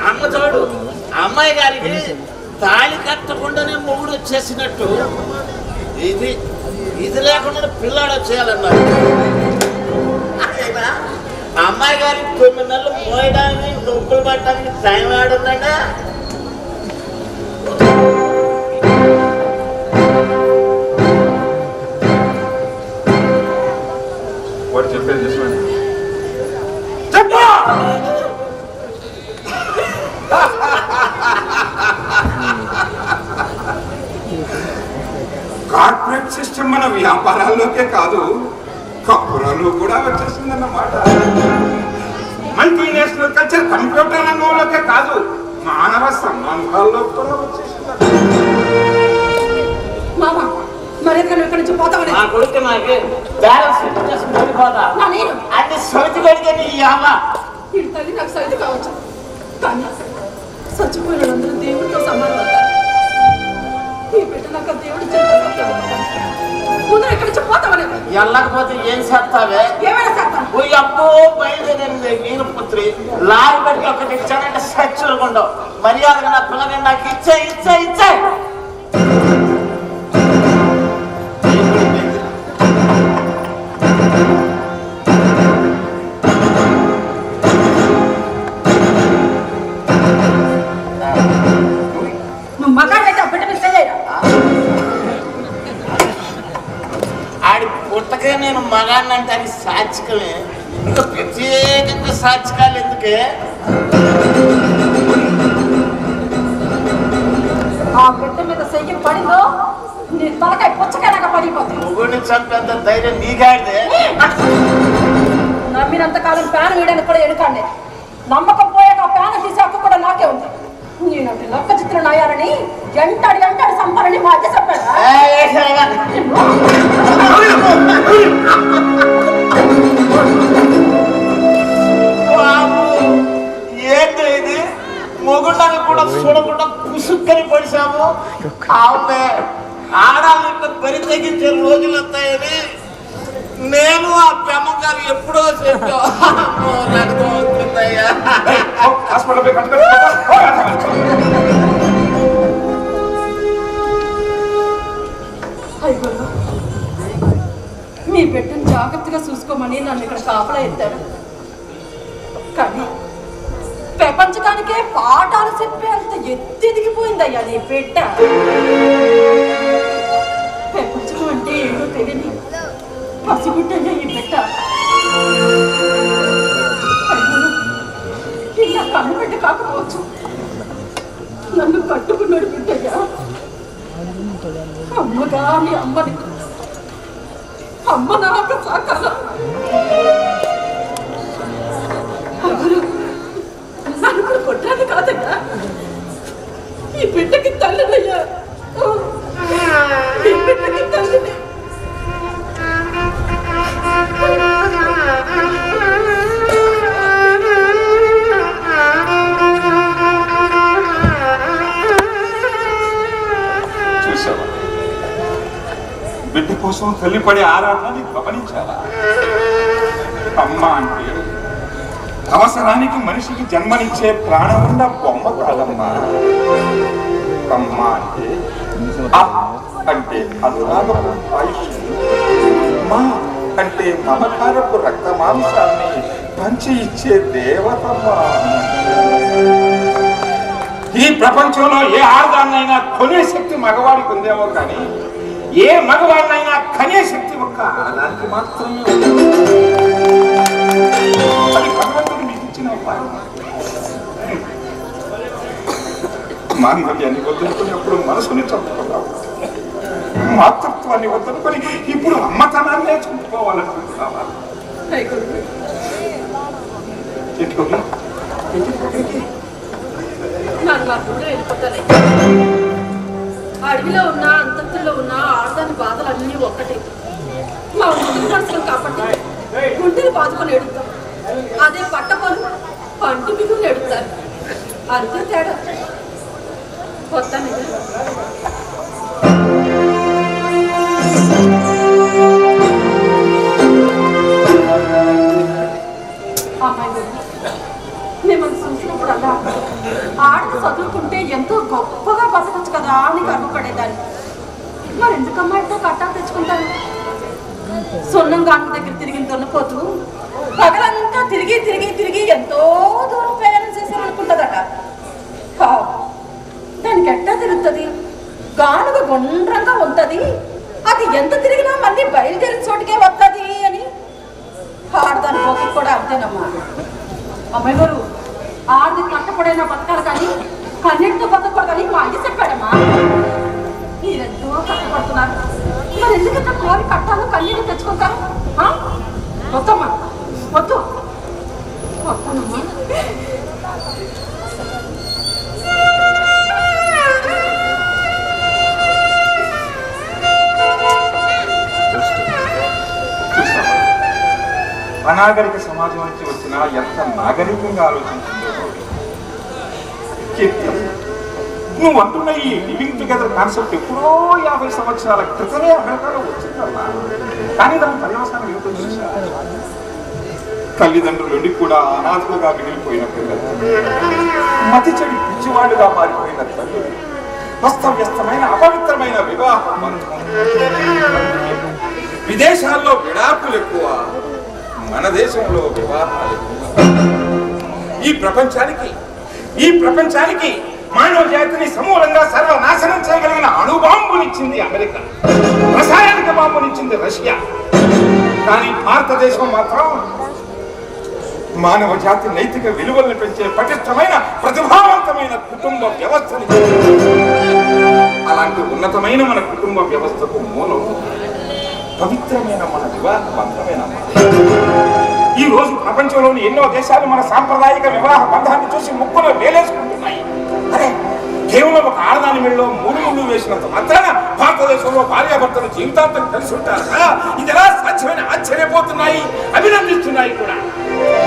అమ్మ తోడు అమ్మాయి గారికి తాళి కట్టకుండానే మొగుడు వచ్చేసినట్టు ఇది లేకుండా పిల్లాడు వచ్చేయాలన్నారు. అమ్మాయి గారికి 9 నెలలు మోయడానికి నొప్పులు పట్టడానికి టైం ఆడుందండి. వాడు చెప్పేది నిజమే. కార్పొరేట్ సిస్టమ్ మన వ్యాపారాల్లోకే కాదు, కప్పురాలు కూడా వచ్చేసిందన్నమాట. మల్టీనేషనల్ కల్చర్ కంప్యూటర్ రంగంలోకే కాదు, మానవ సంబంధాల్లో కూడా వచ్చేసింది. మామ మరి నువ్వు ఇక్కడి నుంచి పోతావని నా కొడుకు నాకు బ్యాలెన్స్ పోతా అన్ని సౌతి కొడితే నీ అమ్మ వీడి తల్లి నాకు సైజు కావచ్చు, కానీ చచ్చిపోయిన వాళ్ళందరూ దేవుడితో సమానం అవుతారు. ఈ బిడ్డ నాకు దేవుడు ముందు ఇక్కడి నుంచి పోతావని. వెళ్ళకపోతే ఏం చేస్తావే? ఏమైనా చేస్తాను. పోయి అబ్బో బయలుదేరింది నేను పుత్రి లారీ బట్టి ఒకటి ఇచ్చానంటే సచ్చుకుంటావు. మర్యాదగా నా పిల్లగా నాకు ఇచ్చే నువ్వు మగాడైతే ఆ బిడ్డ మీద చేయరా? ఆడి పుట్టకే నేను మగాడినంటే అది సాక్షికమే, ఇంకా ప్రత్యేకంగా సాక్షికాలు ఎందుకే? ఆ బిడ్డ మీద చెయ్యి పడిందో నీ తలకాయ పుచ్చకాయలాగా పడిపోతుంది. మొగుడిని చంపేంత ధైర్యం నీగాడిదే. నమ్మినంత కాలం ప్యాన్ వేయడానికి కూడా ఎనుకండి. నమ్మకం పోయాక ఆ ప్యాన్ తీసే హక్కు కూడా నాకే ఉంది. నేను లక్క చిత్రం నాయాలని ఎంటాడి సంపాలని మా అధ్య చెప్పాడు. ఏంటి ఇది? మొగుళ్ళని కూడా చూడకుండా పుసుక్కని పడిసాము. అవునే ఆడాలంటే బరి తగ్గించే రోజులు వస్తాయని నేను ఆ పెమ్మగారు ఎప్పుడో చెప్పా. రక్తం అవుతుందయ్యా. అయ్యో మీ బిడ్డను జాగ్రత్తగా చూసుకోమని నన్ను ఇక్కడ కాపలా ఎత్తాడు. కానీ ప్రపంచకానికే పాఠాలు చెప్పే అంత ఎత్తిదిగిపోయిందయ్యా నీ బిడ్డ. ప్రపంచం అంటే ఏదో తెలియని పసిగుడ్డయ్యా ఈ బిడ్డ. ఇలా కన్ను బిడ్డ కాకపోవచ్చు, నన్ను కట్టుకున్నాడు బిడ్డయ్యా. అమ్మగా నీ అమ్మని అమ్మ నాకు సాకాల నన్ను కూడా కొట్టాను కాదయ్యా. ఈ బిడ్డకి తల్లినయ్యా, ఈ బిడ్డకి తల్లిని. చూసావా, బిడ్డ కోసం తల్లి పడే ఆరాటాన్ని గమనించావా? అమ్మ అంటే అవసరానికి మనిషికి జన్మనిచ్చే ప్రాణం ఉన్న బొమ్మ కాదమ్మా. అమ్మ అంటే ఆ అంటే అనురాగపు ఆయుష్, మా అంటే మమకారపు రక్త మాంసాన్ని పంచి ఇచ్చే దేవతమ్మ. ఈ ప్రపంచంలో ఏ ఆడదాన్నైనా కొనే శక్తి మగవాడికి ఉందేమో కానీ ఏ మగవాడినైనా కనే శక్తి ఒక్క ఆడదానికి మాత్రమే ఉంది. అది భగవంతుడు మీకు ఇచ్చిన ఉపాయం. మాంగళ్యాన్ని వదులుకునేప్పుడు మనసుని చంపుకున్నావు, మాతృత్వాన్ని వదులుకొని ఇప్పుడు అమ్మతనాన్నే చంపుకోవాలనుకుంటున్నావా? అడవిలో ఉన్న అంతస్తులో ఉన్న ఆడదాని బాధలు అన్నీ ఒక్కటే. మా ముందు మనసులు కాబట్టి గుండెలు బాదుకొని ఎడుతాం, అదే పట్టకొని పంటి బిగులు ఎడుతారు. అంతే తేడా. కొత్త అమ్మాయి మిమ్మల్ని చూసినప్పుడల్లా ఆడది చదువుకుంటే ఎంతో గొప్పగా బతకచ్చు కదా అని గర్వపడేదాన్ని. మరి ఎందుకు అమ్మాయితో కట్టాలు తెచ్చుకుంటారు? సొన్నంగా అన్న దగ్గర తిరిగి దున్నపోతూ పగలంతా తిరిగి తిరిగి తిరిగి ఎంతో దూరం ప్రయాణం చేశారనుకుంటుందట. దానికి ఎట్టా తిరుగుతుంది? గానుగ గుండ్రంగా ఉంటుంది, అది ఎంత తిరిగినా మళ్ళీ బయలుదేరిన చోటుకే వస్తుంది అని. ఆడదాని పోకి కూడా అంతేనమ్మా. అమ్మాయి గారు, ఆడది కట్టపడైనా బతకాలి కానీ కన్నెటితో బతకూడదని మా అయ్య చెప్పాడమ్మా. మీరెంతో కష్టపడుతున్నారు, మరి ఎందుకంటే కోరి కట్టాలు కన్నీళ్ళు తెచ్చుకుంటారు? వద్దమ్మా, వద్దు, వద్దమ్మా. అనాగరిక సమాజం నుంచి వచ్చిన ఎంత నాగరికంగా ఆలోచించిందో. నువ్వు అంటున్న ఈ లివింగ్ టుగెదర్ కాన్సెప్ట్ ఎప్పుడో 50 సంవత్సరాల క్రితమే అమెరికాలో వచ్చిందమ్మా. కానీ దాని పర్యవసానం ఏమిటో చూసా? తల్లిదండ్రులుండి కూడా అనాథలుగా మిగిలిపోయిన పిల్లలు, మతి చెడి పిచ్చివాళ్ళుగా మారిపోయిన తల్లులు, అస్తవ్యస్తమైన అపవిత్రమైన వివాహం బంధం. విదేశాల్లో విడాకులు ఎక్కువ, మన దేశంలో వివాహాలు. ఈ ప్రపంచానికి మానవ జాతిని సమూలంగా సర్వనాశనం చేయగలిగిన అణుబాంబునిచ్చింది అమెరికా, రసాయనిక బాంబునిచ్చింది రష్యా. కానీ భారతదేశం మాత్రం మానవ జాతి నైతిక విలువలను పెంచే పటిష్టమైన ప్రతిభావంతమైన కుటుంబ వ్యవస్థని. అలాంటి ఉన్నతమైన మన కుటుంబ వ్యవస్థకు మూలం పవిత్రమైన మన వివాహ బంధమైన. ఈ రోజు ప్రపంచంలోని ఎన్నో దేశాలు మన సాంప్రదాయిక వివాహ బంధాన్ని చూసి ముక్కులో వేలేసుకుంటున్నాయి. అరే, కేవలం ఒక ఆడదాని మెడలో 3 ముళ్ళు వేసినంత మాత్రాన భారతదేశంలో భార్యాభర్తలు జీవితాంతం కలిసి ఉంటారా? ఇది ఎలా సాధ్యమైన ఆశ్చర్యపోతున్నాయి, అభినందిస్తున్నాయి కూడా.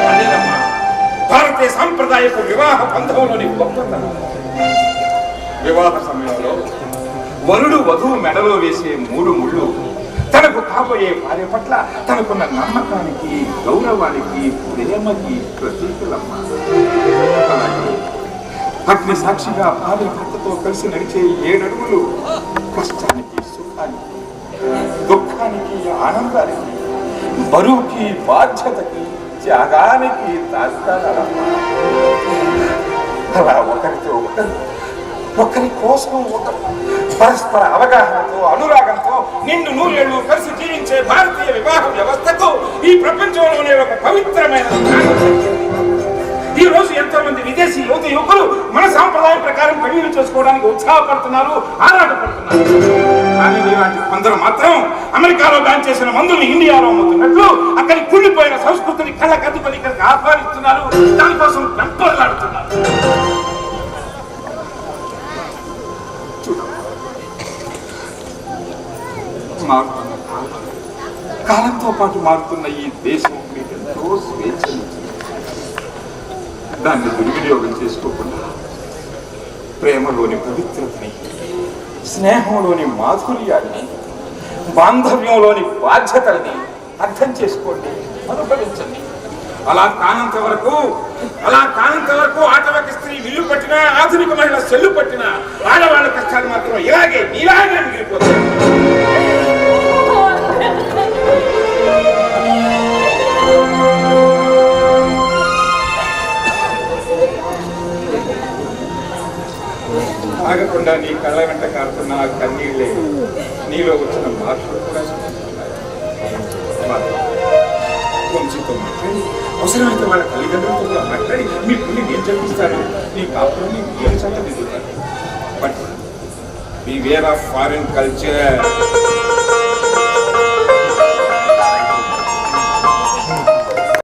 అదేనమ్మా భారతీయ సాంప్రదాయపు వివాహ బంధంలోని గొప్పతనం. వివాహ సమయంలో వరుడు వధువు మెడలో వేసే 3 ముళ్ళు తనకు కాబోయే భార్య పట్ల తనకున్న నమ్మకానికి, గౌరవానికి, ప్రేమకి ప్రతీకలమ్మ. అలాగే అగ్ని సాక్షిగా భార్య భర్తతో కలిసి నడిచే 7 అడుగులు కష్టానికి, సుఖానికి, దుఃఖానికి, ఆనందానికి, బరువుకి, బాధ్యతకి, త్యాగానికి తాస్తానమ్మ. అలా ఒకరితో ఒకరి కోసం ఒకరు పరస్పర అవగాహనతో, అనురాగంతో నిండు 100 ఏళ్ళు కలిసి జీవించే భారతీయ వివాహ వ్యవస్థకు ఈ ప్రపంచంలోనే ఒక పవిత్రమైన ఈ రోజు ఎంతో మంది విదేశీ యువకులు మన సాంప్రదాయం ప్రకారం పెళ్లిళ్ళు చేసుకోవడానికి ఉత్సాహపడుతున్నారు, ఆరాటపడుతున్నారు. కానీ ఇలాంటి కొందరు మాత్రం అమెరికాలో బ్యాన్ చేసిన మందుల్ని ఇండియాలో అమ్ముతున్నట్లు అక్కడి కుళ్ళిపోయిన సంస్కృతిని కళ్ళకద్దుకొని ఇక్కడికి ఆహ్వానిస్తున్నారు, దానికోసం వెంపర్లాడుతున్నారు. కాలంతో పాటు మారుతున్న ఈ దేశం మీకు ఎంతో స్వేచ్ఛనిచ్చింది. దాన్ని దుర్వినియోగం చేసుకోకుండా ప్రేమలోని పవిత్రతని, స్నేహంలోని మాధుర్యాన్ని, బాంధవ్యంలోని బాధ్యతల్ని అర్థం చేసుకోండి, అనుభవించండి. అలా కానంత వరకు ఆటవిక స్త్రీ విల్లు పట్టినా, ఆధునిక మహిళ సెల్లు పట్టినా ఆడవాళ్ళ కష్టాలు మాత్రం మాత్రం ఇలాగే నీలాగే మిగిలిపోతాయి. ఆగకుండా నీ కళ్ళ వెంట కారుతున్న ఆ కన్నీళ్ళే నీలో వచ్చిన మార్పులు కూడా వంశీతో మాట్లాడి అవసరమైతే వాళ్ళ తల్లిదండ్రులతో కూడా మాట్లాడి మీ పుల్లి నేను చదివిస్తాను, నీ కాపురం నేను సంత దిద్దుతాను. But beware of foreign culture.